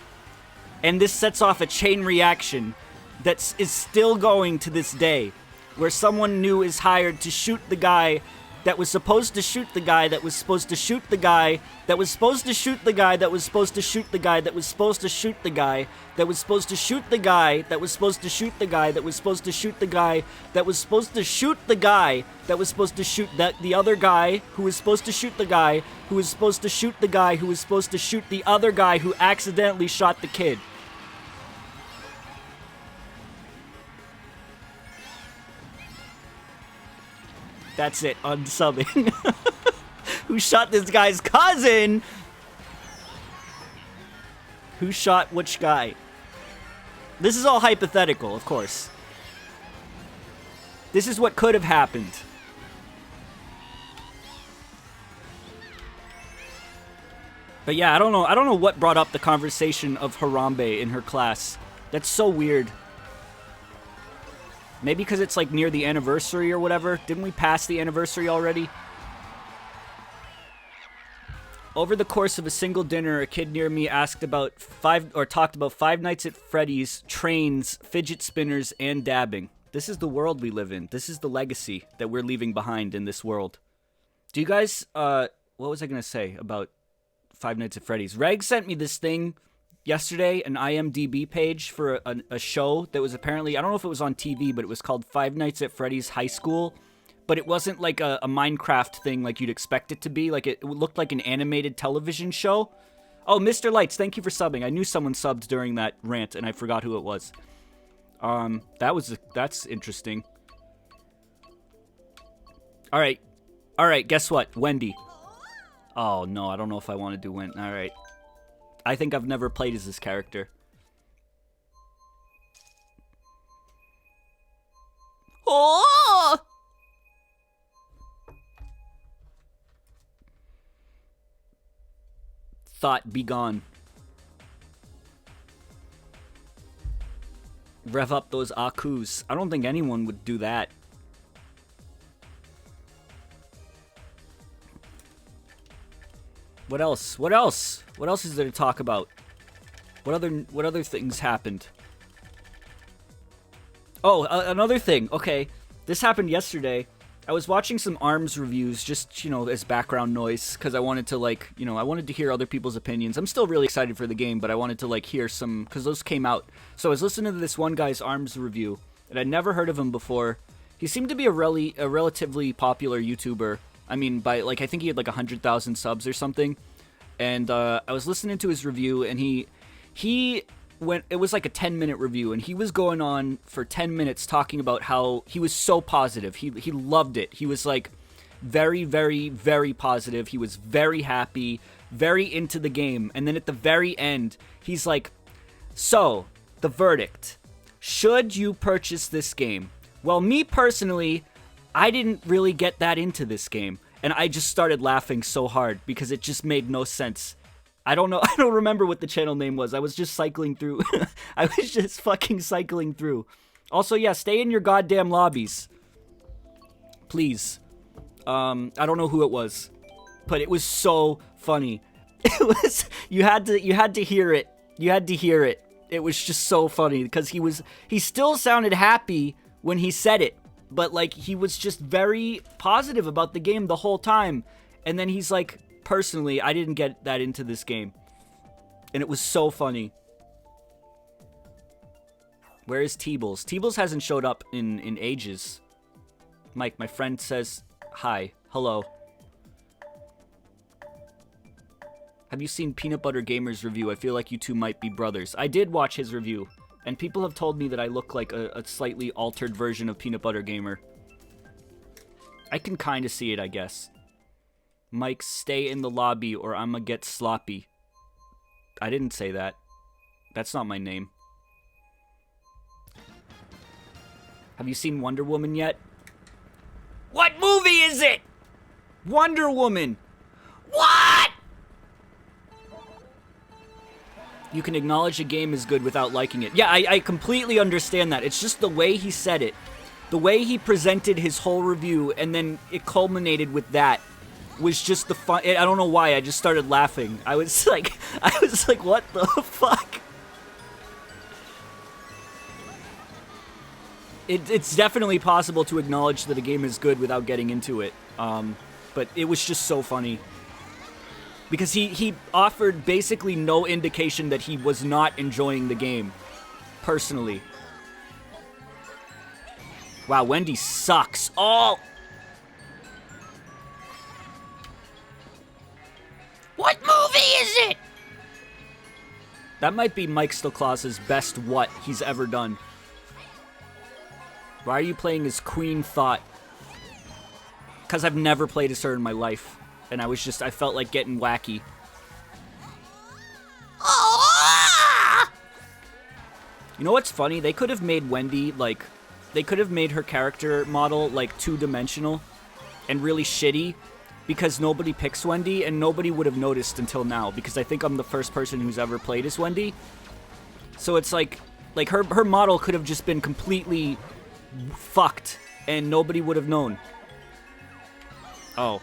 And this sets off a chain reaction that is still going to this day, where someone new is hired to shoot the guy that was supposed to shoot the guy that was supposed to shoot the guy that was supposed to shoot the guy that was supposed to shoot the guy that was supposed to shoot the guy that was supposed to shoot the guy that was supposed to shoot the guy that was supposed to shoot the guy that was supposed to shoot the guy that was supposed to shoot the other guy who was supposed to shoot the guy who was supposed to shoot the guy who was supposed to shoot the other guy who accidentally shot the kid. That's it, unsubbing. Who shot this guy's cousin? Who shot which guy? This is all hypothetical, of course. This is what could have happened. But yeah, I don't know what brought up the conversation of Harambe in her class. That's so weird. Maybe because it's like near the anniversary or whatever. Didn't we pass the anniversary already? Over the course of a single dinner, a kid near me talked about Five Nights at Freddy's, trains, fidget spinners, and dabbing. This is the world we live in. This is the legacy that we're leaving behind in this world. Do you guys, what was I going to say about Five Nights at Freddy's? Reg sent me this thing yesterday, an IMDb page for a show that was apparently, I don't know if it was on TV, but it was called Five Nights at Freddy's High School. But it wasn't like a Minecraft thing like you'd expect it to be. Like it looked like an animated television show. Oh, Mr. Lights, thank you for subbing. I knew someone subbed during that rant and I forgot who it was. That's interesting. All right, guess what? Wendy. Oh no, I don't know if I want to do Wendy. All right. I think I've never played as this character. Oh! Thought be gone. Rev up those Akus. I don't think anyone would do that. What else? What else? What else is there to talk about? What other things happened? Oh, another thing. Okay, this happened yesterday. I was watching some ARMS reviews just, as background noise because I wanted to I wanted to hear other people's opinions. I'm still really excited for the game, but I wanted to hear some because those came out. So I was listening to this one guy's ARMS review, and I'd never heard of him before. He seemed to be a relatively popular YouTuber. I mean, I think he had 100,000 subs or something. And I was listening to his review, and he went. It was like a 10-minute review, and he was going on for 10 minutes talking about how he was so positive. He loved it. He was very, very, very positive. He was very happy, very into the game. And then at the very end, he's like, "So, the verdict: should you purchase this game?" Well, me personally, I didn't really get that into this game. And I just started laughing so hard because it just made no sense. I don't know. I don't remember what the channel name was. I was just cycling through. I was just fucking cycling through. Also, yeah, stay in your goddamn lobbies. Please. I don't know who it was, but it was so funny. It was, you had to hear it You had to hear it. It was just so funny because he still sounded happy when he said it, but like he was just very positive about the game the whole time. And then he's like, personally, I didn't get that into this game. And it was so funny. Where is Teebles? Teebles hasn't showed up in ages. Mike, my friend says hi. Hello. Have you seen Peanut Butter Gamer's review? I feel like you two might be brothers. I did watch his review, and people have told me that I look like a slightly altered version of Peanut Butter Gamer. I can kind of see it, I guess. Mike, stay in the lobby or I'ma get sloppy. I didn't say that. That's not my name. Have you seen Wonder Woman yet? What movie is it? Wonder Woman. What? You can acknowledge a game is good without liking it. Yeah, I completely understand that. It's just the way he said it. The way he presented his whole review, and then it culminated with that, was just the fun. I don't know why, I just started laughing. I was like, what the fuck? It's definitely possible to acknowledge that a game is good without getting into it. But it was just so funny. Because he offered basically no indication that he was not enjoying the game, personally. Wow, Wendy sucks. Oh! What movie is it? That might be Mike Stillclaus's best what he's ever done. Why are you playing as Queen Thought? Because I've never played as her in my life. And I felt like getting wacky. Oh! You know what's funny? They could have made Wendy, like, they could have made her character model, like, two-dimensional and really shitty because nobody picks Wendy and nobody would have noticed until now because I think I'm the first person who's ever played as Wendy. So it's like her model could have just been completely fucked and nobody would have known. Oh.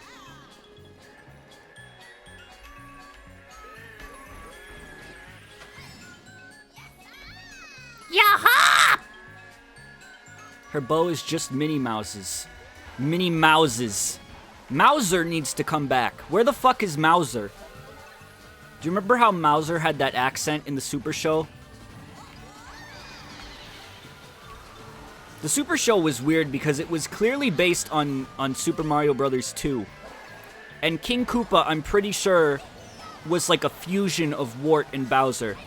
Yaha! Her bow is just Minnie Mouse's. Minnie Mouse's. Mauser needs to come back. Where the fuck is Mauser? Do you remember how Mauser had that accent in the Super Show? The Super Show was weird because it was clearly based on Super Mario Bros. 2. And King Koopa, I'm pretty sure, was like a fusion of Wart and Bowser.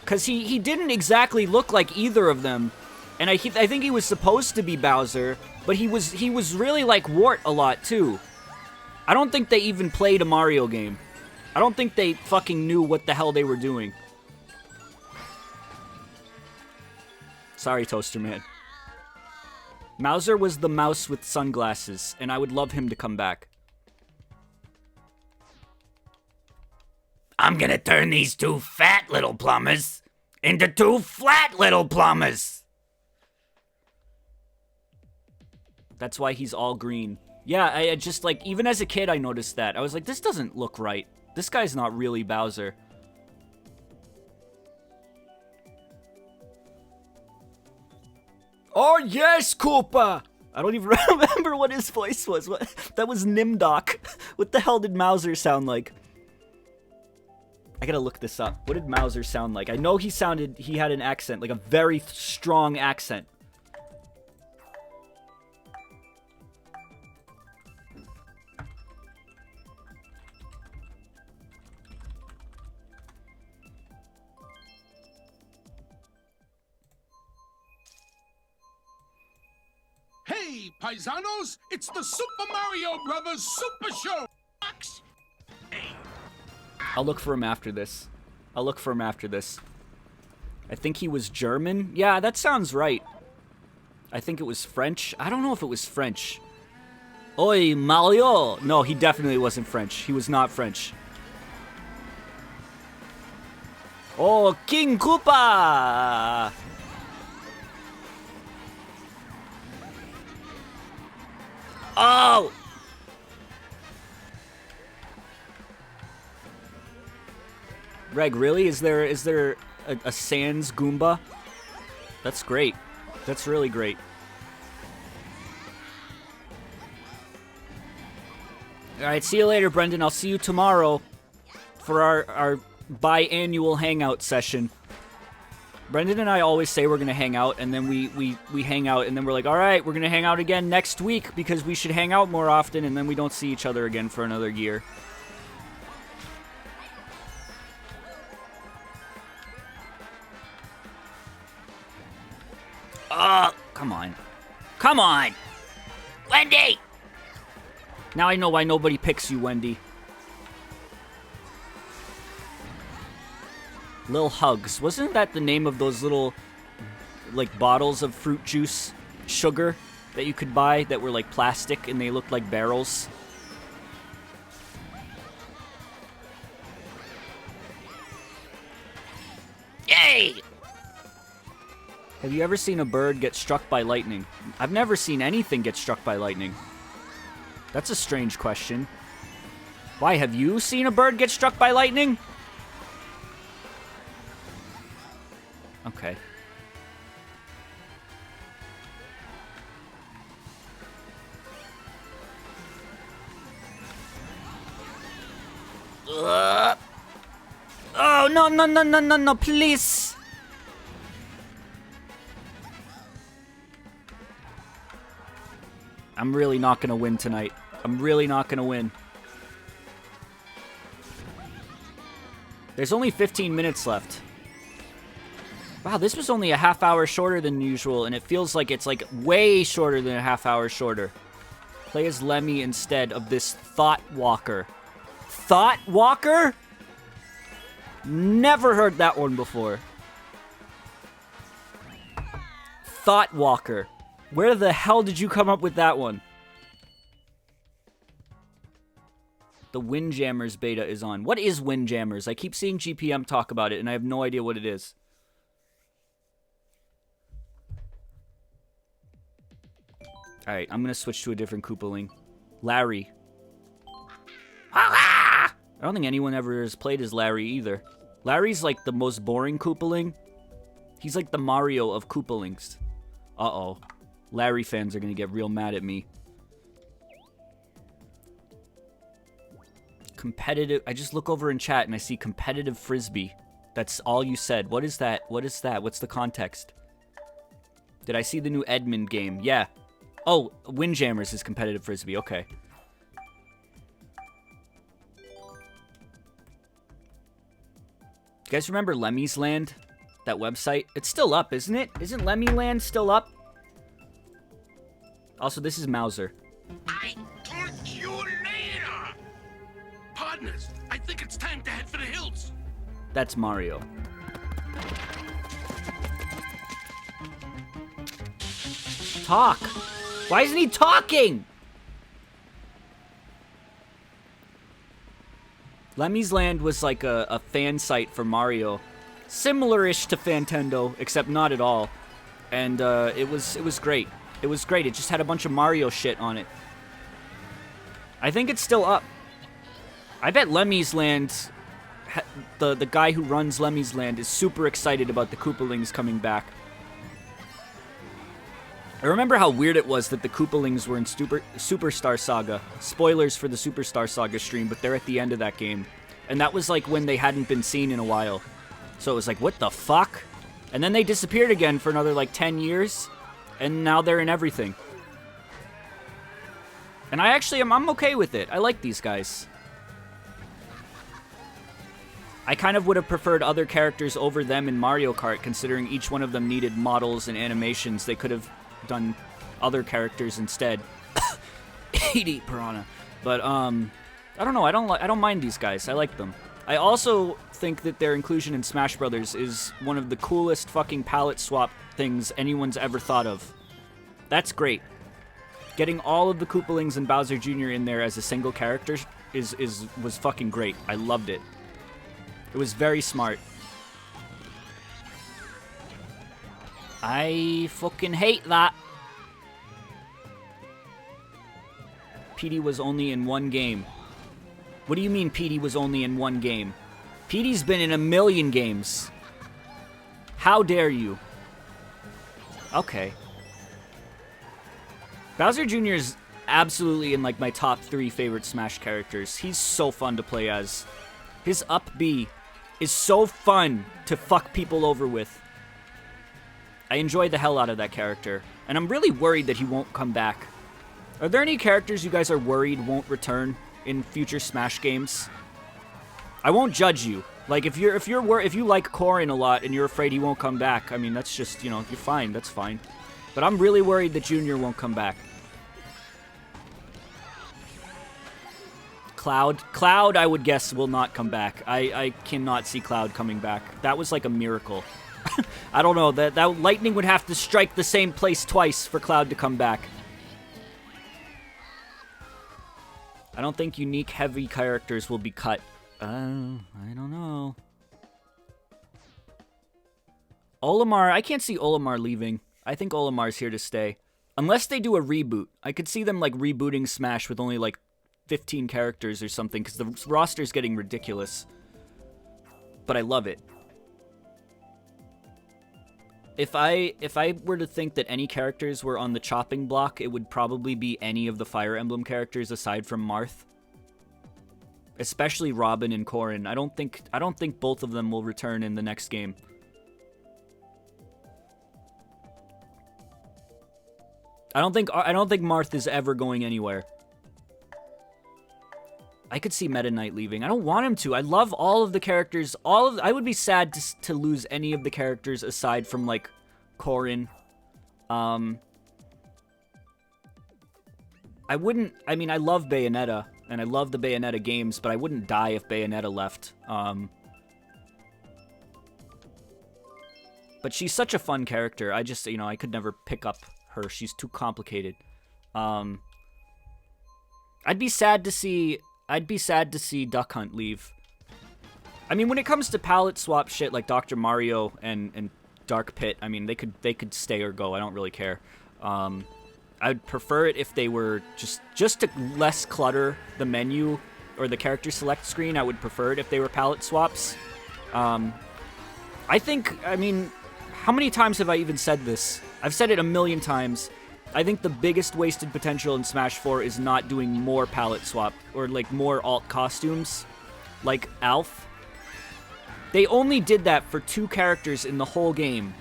Because he didn't exactly look like either of them. And I think he was supposed to be Bowser, but he was really like Wart a lot too. I don't think they even played a Mario game. I don't think they fucking knew what the hell they were doing. Sorry, Toaster Man. Mauser was the mouse with sunglasses, and I would love him to come back. I'm gonna turn these two fat little plumbers into two flat little plumbers. That's why he's all green. Yeah, I just, like, even as a kid, I noticed that. I was like, this doesn't look right. This guy's not really Bowser. Oh, yes, Koopa! I don't even remember what his voice was. That was Nimdok. What the hell did Mauser sound like? I gotta look this up. What did Mauser sound like? I know he had an accent, like a very strong accent. Hey, paisanos, it's the Super Mario Brothers Super Show! I'll look for him after this. I think he was German. Yeah, that sounds right. I think it was French. I don't know if it was French. Oi, Mario! No, he definitely wasn't French. He was not French. Oh, King Koopa! Oh! Reg, really? Is there a Sans Goomba? That's great. That's really great. Alright, see you later, Brendan. I'll see you tomorrow for our biannual hangout session. Brendan and I always say we're going to hang out, and then we hang out, and then we're like, alright, we're going to hang out again next week because we should hang out more often, and then we don't see each other again for another year. Come on. Come on! Wendy! Now I know why nobody picks you, Wendy. Lil Hugs. Wasn't that the name of those little, like, bottles of fruit juice sugar that you could buy that were, like, plastic and they looked like barrels? Yay! Have you ever seen a bird get struck by lightning? I've never seen anything get struck by lightning. That's a strange question. Why, have you seen a bird get struck by lightning? Okay. Oh, no, no, no, no, no, no, please. I'm really not gonna win tonight. I'm really not gonna win. There's only 15 minutes left. Wow, this was only a half hour shorter than usual, and it feels like it's like way shorter than a half hour shorter. Play as Lemmy instead of this Thought Walker. Thought Walker? Never heard that one before. Thought Walker. Where the hell did you come up with that one? The Windjammers beta is on. What is Windjammers? I keep seeing GPM talk about it, and I have no idea what it is. Alright, I'm gonna switch to a different Koopaling. Larry. I don't think anyone ever has played as Larry either. Larry's like the most boring Koopaling. He's like the Mario of Koopalings. Uh-oh. Larry fans are gonna get real mad at me. Competitive. I just look over in chat and I see competitive frisbee. That's all you said. What is that? What is that? What's the context? Did I see the new Edmund game? Yeah. Oh, Windjammers is competitive frisbee. Okay. You guys remember Lemmy's Land? That website? It's still up, isn't it? Isn't Lemmy Land still up? Also, this is Mauser. I talk to you later. Partners, I think it's time to head for the hills. That's Mario. Talk. Why isn't he talking? Lemmy's Land was like a fan site for Mario. Similar-ish to Fantendo, except not at all. And it was great. It was great. It just had a bunch of Mario shit on it. I think it's still up. I bet Lemmy's Land, the guy who runs Lemmy's Land is super excited about the Koopalings coming back. I remember how weird it was that the Koopalings were in Superstar Saga. Spoilers for the Superstar Saga stream, but they're at the end of that game. And that was like when they hadn't been seen in a while. So it was like, what the fuck? And then they disappeared again for another like 10 years. And now they're in everything. And I'm okay with it. I like these guys. I kind of would have preferred other characters over them in Mario Kart, considering each one of them needed models and animations. They could have done other characters instead. Eat piranha. But I don't know. I don't mind these guys. I like them. I also think that their inclusion in Smash Brothers is one of the coolest fucking palette swap things anyone's ever thought of. That's great. Getting all of the Koopalings and Bowser Jr. in there as a single character was fucking great. I loved it. It was very smart. I fucking hate that. PD was only in one game. What do you mean PD was only in one game? Petey's been in a million games. How dare you? Okay. Bowser Jr. is absolutely in like my top 3 favorite Smash characters. He's so fun to play as. His up B is so fun to fuck people over with. I enjoy the hell out of that character. And I'm really worried that he won't come back. Are there any characters you guys are worried won't return in future Smash games? I won't judge you. Like if you like Corrin a lot and you're afraid he won't come back, I mean that's just, you know, you're fine, that's fine. But I'm really worried that Junior won't come back. Cloud, I would guess, will not come back. I cannot see Cloud coming back. That was like a miracle. I don't know, that lightning would have to strike the same place twice for Cloud to come back. I don't think unique heavy characters will be cut. I don't know. Olimar, I can't see Olimar leaving. I think Olimar's here to stay. Unless they do a reboot. I could see them like rebooting Smash with only like 15 characters or something, because the roster's getting ridiculous. But I love it. If I were to think that any characters were on the chopping block, it would probably be any of the Fire Emblem characters aside from Marth. Especially Robin and Corrin. I don't think both of them will return in the next game. I don't think Marth is ever going anywhere. I could see Meta Knight leaving. I don't want him to. I love all of the characters. I would be sad to lose any of the characters aside from like Corrin. I mean, I love Bayonetta, and I love the Bayonetta games, but I wouldn't die if Bayonetta left. But she's such a fun character. I just, I could never pick up her. She's too complicated. I'd be sad to see Duck Hunt leave. I mean, when it comes to palette swap shit like Dr. Mario and Dark Pit, I mean, they could stay or go. I don't really care. I'd prefer it if they were just to less clutter the menu or the character select screen. I would prefer it if they were palette swaps. I mean, how many times have I even said this? I've said it a million times. I think the biggest wasted potential in Smash 4 is not doing more palette swap or like more alt costumes like Alf. They only did that for 2 characters in the whole game,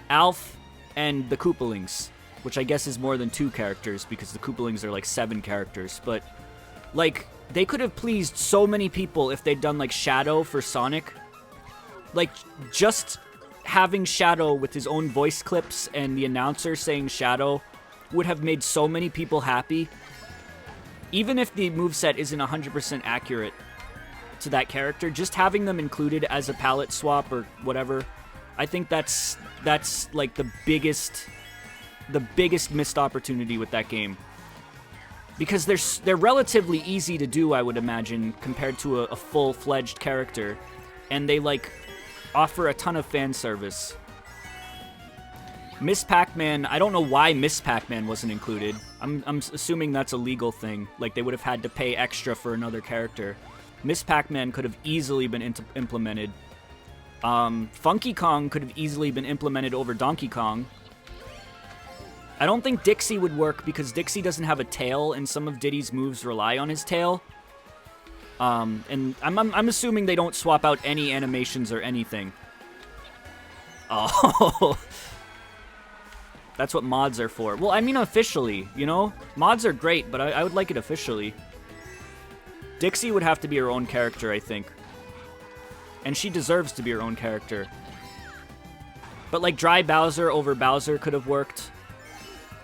Alf and the Koopalings, which I guess is more than 2 characters because the Koopalings are like 7 characters. But like they could have pleased so many people if they'd done like Shadow for Sonic. Like just having Shadow with his own voice clips and the announcer saying Shadow would have made so many people happy. Even if the moveset isn't 100% accurate to that character, just having them included as a palette swap or whatever, I think that's like the biggest missed opportunity with that game. Because they're relatively easy to do, I would imagine, compared to a full-fledged character, and they like offer a ton of fan service. Miss Pac-Man, I don't know why Miss Pac-Man wasn't included. I'm assuming that's a legal thing. Like, they would have had to pay extra for another character. Miss Pac-Man could have easily been implemented. Funky Kong could have easily been implemented over Donkey Kong. I don't think Dixie would work because Dixie doesn't have a tail, and some of Diddy's moves rely on his tail. And I'm assuming they don't swap out any animations or anything. Oh... That's what mods are for. Well, I mean officially, Mods are great, but I would like it officially. Dixie would have to be her own character, I think. And she deserves to be her own character. But like Dry Bowser over Bowser could have worked.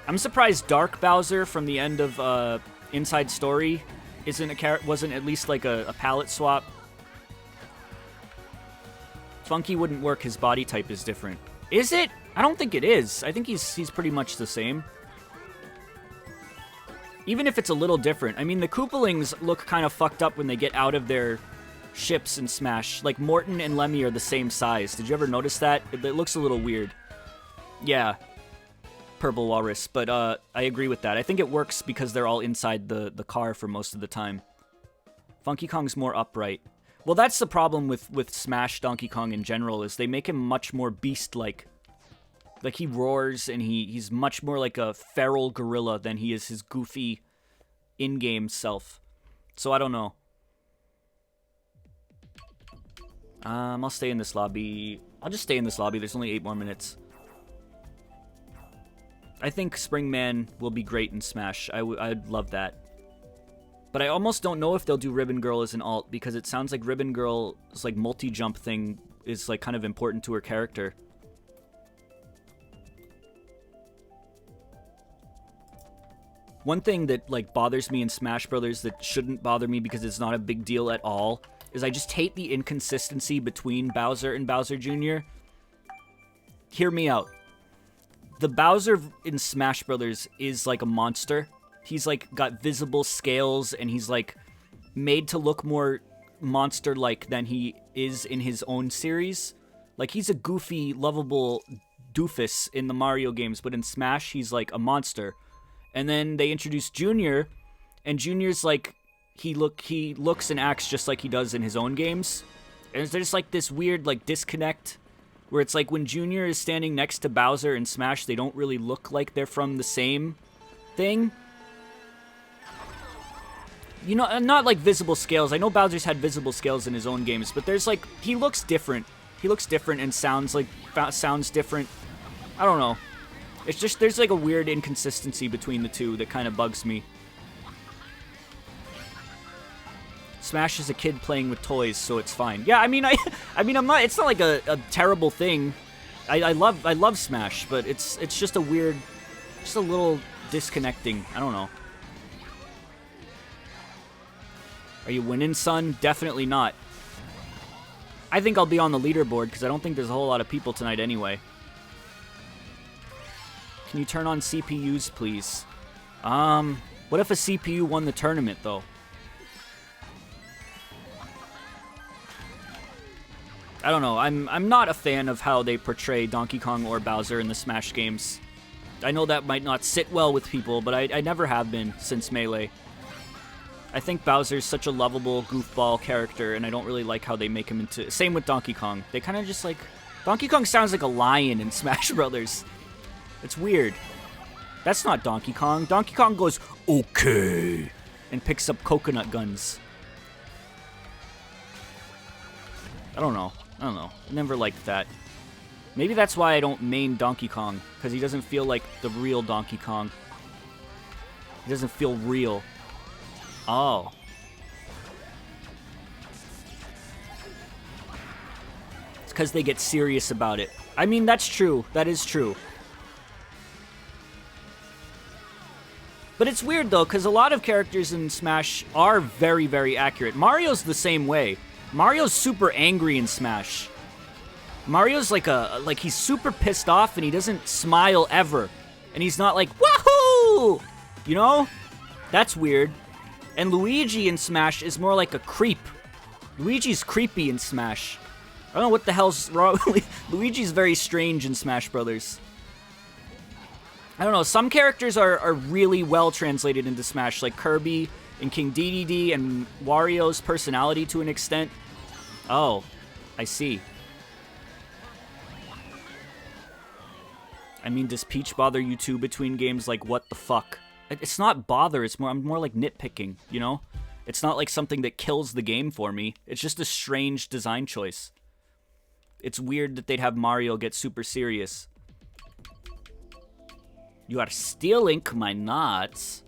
I'm surprised Dark Bowser from the end of Inside Story wasn't at least like a palette swap. Funky wouldn't work, his body type is different. Is it? I don't think it is. I think he's pretty much the same. Even if it's a little different. I mean, the Koopalings look kind of fucked up when they get out of their ships in Smash. Like, Morton and Lemmy are the same size. Did you ever notice that? It looks a little weird. Yeah. Purple Walrus. But I agree with that. I think it works because they're all inside the car for most of the time. Funky Kong's more upright. Well, that's the problem with Smash Donkey Kong in general, is they make him much more beast-like. Like, he roars, and he's much more like a feral gorilla than he is his goofy in-game self. So I don't know. I'll stay in this lobby. I'll just stay in this lobby. There's only 8 more minutes. I think Springman will be great in Smash. I'd love that. But I almost don't know if they'll do Ribbon Girl as an alt, because it sounds like Ribbon Girl's like multi-jump thing is like kind of important to her character. One thing that like bothers me in Smash Brothers that shouldn't bother me because it's not a big deal at all is I just hate the inconsistency between Bowser and Bowser Jr. Hear me out. The Bowser in Smash Brothers is like a monster. He's like got visible scales, and he's like made to look more monster-like than he is in his own series. Like, he's a goofy, lovable doofus in the Mario games, but in Smash, he's like a monster. And then they introduced Junior, and Junior's like, he looks and acts just like he does in his own games. And there's like this weird like disconnect where it's like when Junior is standing next to Bowser in Smash, they don't really look like they're from the same thing. You know, not like visible scales. I know Bowser's had visible scales in his own games, but there's like, he looks different. He looks different and sounds different. I don't know. It's just, there's like a weird inconsistency between the two that kind of bugs me. Smash is a kid playing with toys, so it's fine. Yeah, I mean, I'm not, it's not like a terrible thing. I love Smash, but it's just a weird, just a little disconnecting. I don't know. Are you winning, son? Definitely not. I think I'll be on the leaderboard because I don't think there's a whole lot of people tonight anyway. Can you turn on CPUs, please? What if a CPU won the tournament, though? I don't know. I'm not a fan of how they portray Donkey Kong or Bowser in the Smash games. I know that might not sit well with people, but I never have been since Melee. I think Bowser's such a lovable goofball character, and I don't really like how they make him into... Same with Donkey Kong. They kind of just like... Donkey Kong sounds like a lion in Smash Brothers. It's weird. That's not Donkey Kong. Donkey Kong goes, okay, and picks up coconut guns. I don't know. I never liked that. Maybe that's why I don't main Donkey Kong, because he doesn't feel like the real Donkey Kong. He doesn't feel real. Oh. It's because they get serious about it. I mean, that's true. That is true. But it's weird, though, because a lot of characters in Smash are very, very accurate. Mario's the same way. Mario's super angry in Smash. Mario's like he's super pissed off, and he doesn't smile ever. And he's not like, wahoo! You know? That's weird. And Luigi in Smash is more like a creep. Luigi's creepy in Smash. I don't know what the hell's wrong. Luigi's very strange in Smash Brothers. I don't know. Some characters are really well translated into Smash, like Kirby and King Dedede and Wario's personality to an extent. Oh, I see. I mean, does Peach bother you too between games? Like, what the fuck? It's not bother, I'm more like nitpicking, you know? It's not like something that kills the game for me. It's just a strange design choice. It's weird that they'd have Mario get super serious. You are stealing my nuts.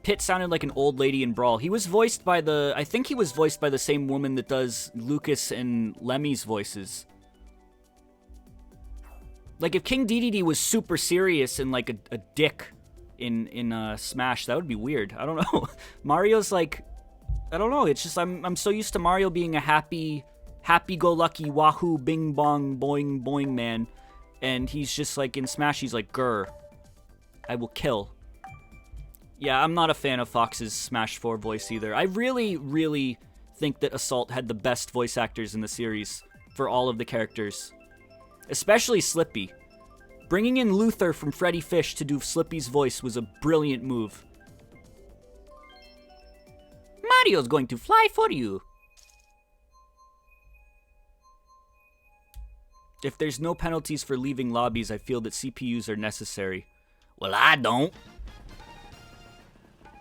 Pit sounded like an old lady in Brawl. He was voiced by I think he was voiced by the same woman that does Lucas and Lemmy's voices. Like, if King Dedede was super serious and like a dick in Smash, that would be weird. I don't know. Mario's like, I don't know. It's just I'm so used to Mario being a happy-go-lucky wahoo bing bong boing boing man, and he's just like in Smash. He's like, grr, I will kill. Yeah, I'm not a fan of Fox's Smash 4 voice either. I really, really think that Assault had the best voice actors in the series for all of the characters, especially Slippy. Bringing in Luther from Freddy Fish to do Slippy's voice was a brilliant move. Mario's going to fly for you. If there's no penalties for leaving lobbies, I feel that CPUs are necessary. Well, I don't.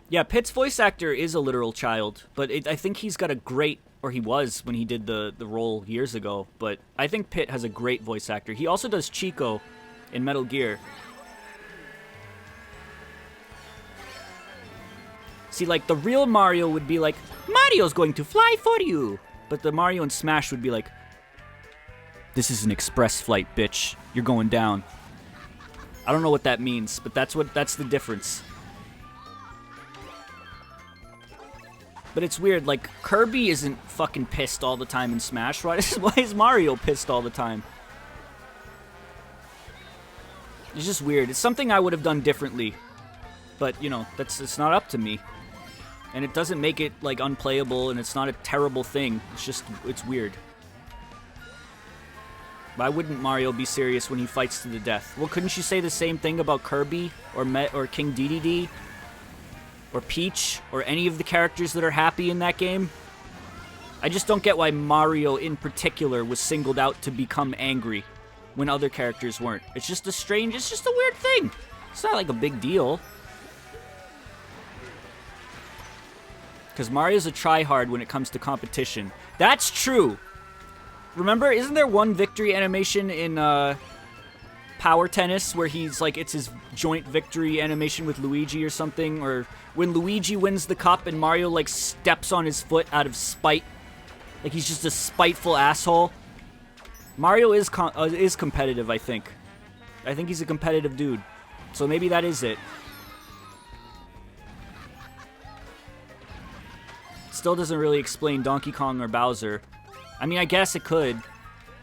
Yeah, Pitt's voice actor is a literal child, but I think he's got a great, or he was when he did the role years ago, but I think Pitt has a great voice actor. He also does Chico in Metal Gear. See, like, the real Mario would be like, Mario's going to fly for you! But the Mario in Smash would be like, this is an express flight, bitch. You're going down. I don't know what that means, but that's the difference. But it's weird, like, Kirby isn't fucking pissed all the time in Smash. Why is Mario pissed all the time? It's just weird. It's something I would have done differently. But, you know, it's not up to me. And it doesn't make it, like, unplayable, and it's not a terrible thing. It's just, it's weird. Why wouldn't Mario be serious when he fights to the death? Well, couldn't you say the same thing about Kirby, or King Dedede? Or Peach, or any of the characters that are happy in that game? I just don't get why Mario in particular was singled out to become angry when other characters weren't. It's just it's just a weird thing. It's not like a big deal. Because Mario's a tryhard when it comes to competition. That's true. Remember, isn't there one victory animation in Power Tennis where he's like, it's his joint victory animation with Luigi or something? Or when Luigi wins the cup and Mario like steps on his foot out of spite. Like he's just a spiteful asshole. Mario is competitive, I think. I think he's a competitive dude. So maybe that is it. Still doesn't really explain Donkey Kong or Bowser. I mean, I guess it could.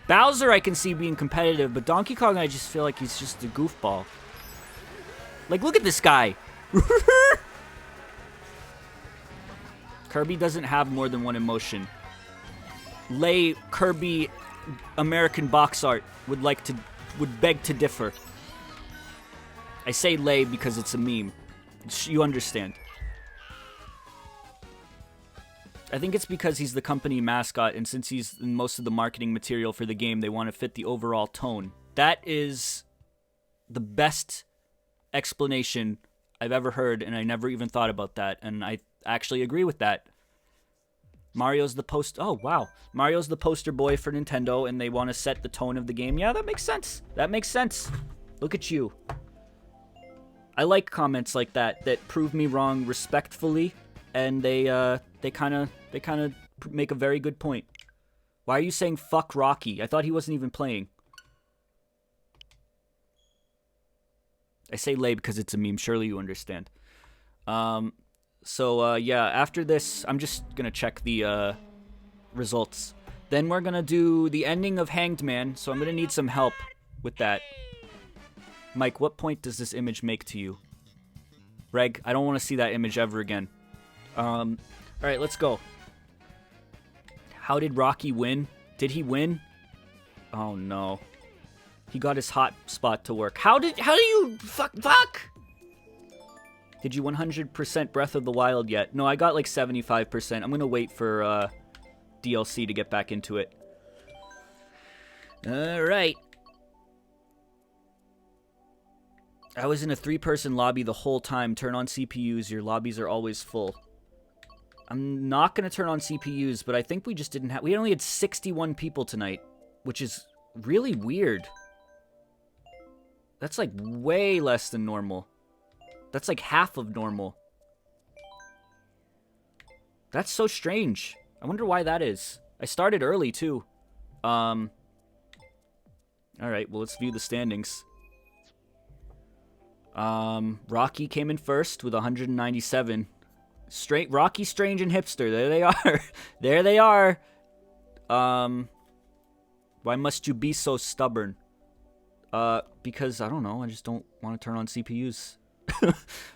Bowser I can see being competitive, but Donkey Kong I just feel like he's just a goofball. Like, look at this guy. Kirby doesn't have more than one emotion. Lay Kirby American box art would beg to differ. I say lay because it's a meme. You understand. I think it's because he's the company mascot, and since he's in most of the marketing material for the game, they want to fit the overall tone. That is the best explanation I've ever heard, and I never even thought about that, and I actually agree with that. Mario's the Mario's the poster boy for Nintendo, and they want to set the tone of the game. Yeah, that makes sense. That makes sense. Look at you. I like comments like that prove me wrong respectfully, and they kind of make a very good point. Why are you saying fuck Rocky? I thought he wasn't even playing. I say lay because it's a meme. Surely you understand. Yeah, after this, I'm just gonna check the results. Then we're gonna do the ending of Hanged Man, so I'm gonna need some help with that. Mike, what point does this image make to you? Reg, I don't want to see that image ever again. Alright, let's go. How did Rocky win? Did he win? Oh no. He got his hot spot to work. How do you... Fuck! Did you 100% Breath of the Wild yet? No, I got like 75%. I'm gonna wait for DLC to get back into it. Alright. I was in a 3-person lobby the whole time. Turn on CPUs. Your lobbies are always full. I'm not going to turn on CPUs, but I think we just didn't have... We only had 61 people tonight, which is really weird. That's like way less than normal. That's like half of normal. That's so strange. I wonder why that is. I started early, too. Alright, well, let's view the standings. Rocky came in first with 197. Rocky, Strange, and Hipster. There they are. There they are. Why must you be so stubborn? Because, I don't know, I just don't want to turn on CPUs.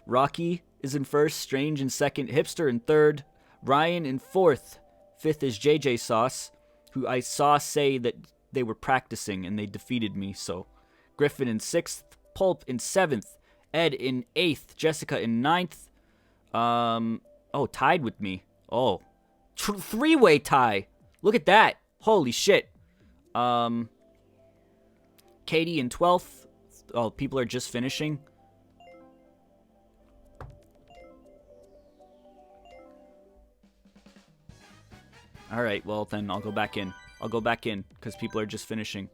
Rocky is in first, Strange in second, Hipster in third, Ryan in fourth. Fifth is JJ Sauce, who I saw say that they were practicing and they defeated me, so. Griffin in sixth, Pulp in seventh, Ed in eighth, Jessica in ninth. Tied with me. Oh. Three-way tie. Look at that. Holy shit. Katie in 12th. Oh, people are just finishing. Alright, well then I'll go back in. I'll go back in, because people are just finishing.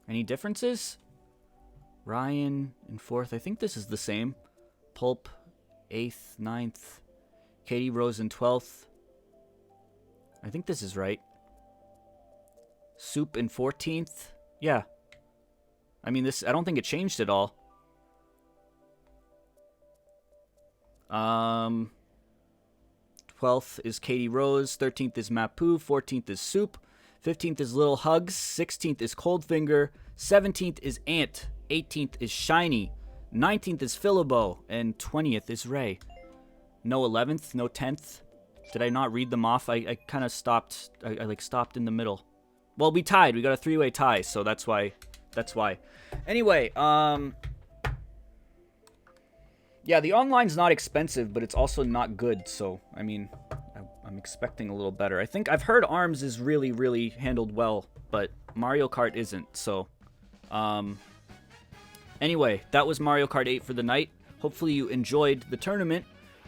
Any differences? Ryan in 4th. I think this is the same. Pulp, 8th, 9th. Katie Rose in 12th. I think this is right. Soup in 14th. Yeah. I mean, I don't think it changed at all. 12th is Katie Rose. 13th is Mapu. 14th is Soup. 15th is Little Hugs. 16th is Coldfinger. 17th is Ant. 18th is Shiny. 19th is Philabo. And 20th is Ray. No 11th, no 10th. Did I not read them off? I kind of stopped. I like stopped in the middle. Well, we tied. We got a 3-way tie, so that's why. Anyway, yeah, the online's not expensive, but it's also not good. So, I mean, I'm expecting a little better. I think I've heard ARMS is really, really handled well, but Mario Kart isn't. So, anyway, that was Mario Kart 8 for the night. Hopefully you enjoyed the tournament.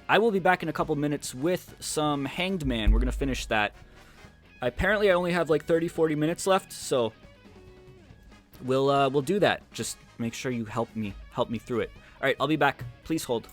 I will be back in a couple minutes with some Hanged Man. We're going to finish that. Apparently, I only have like 30-40 minutes left, so we'll do that. Just make sure you help me through it. All right, I'll be back. Please hold.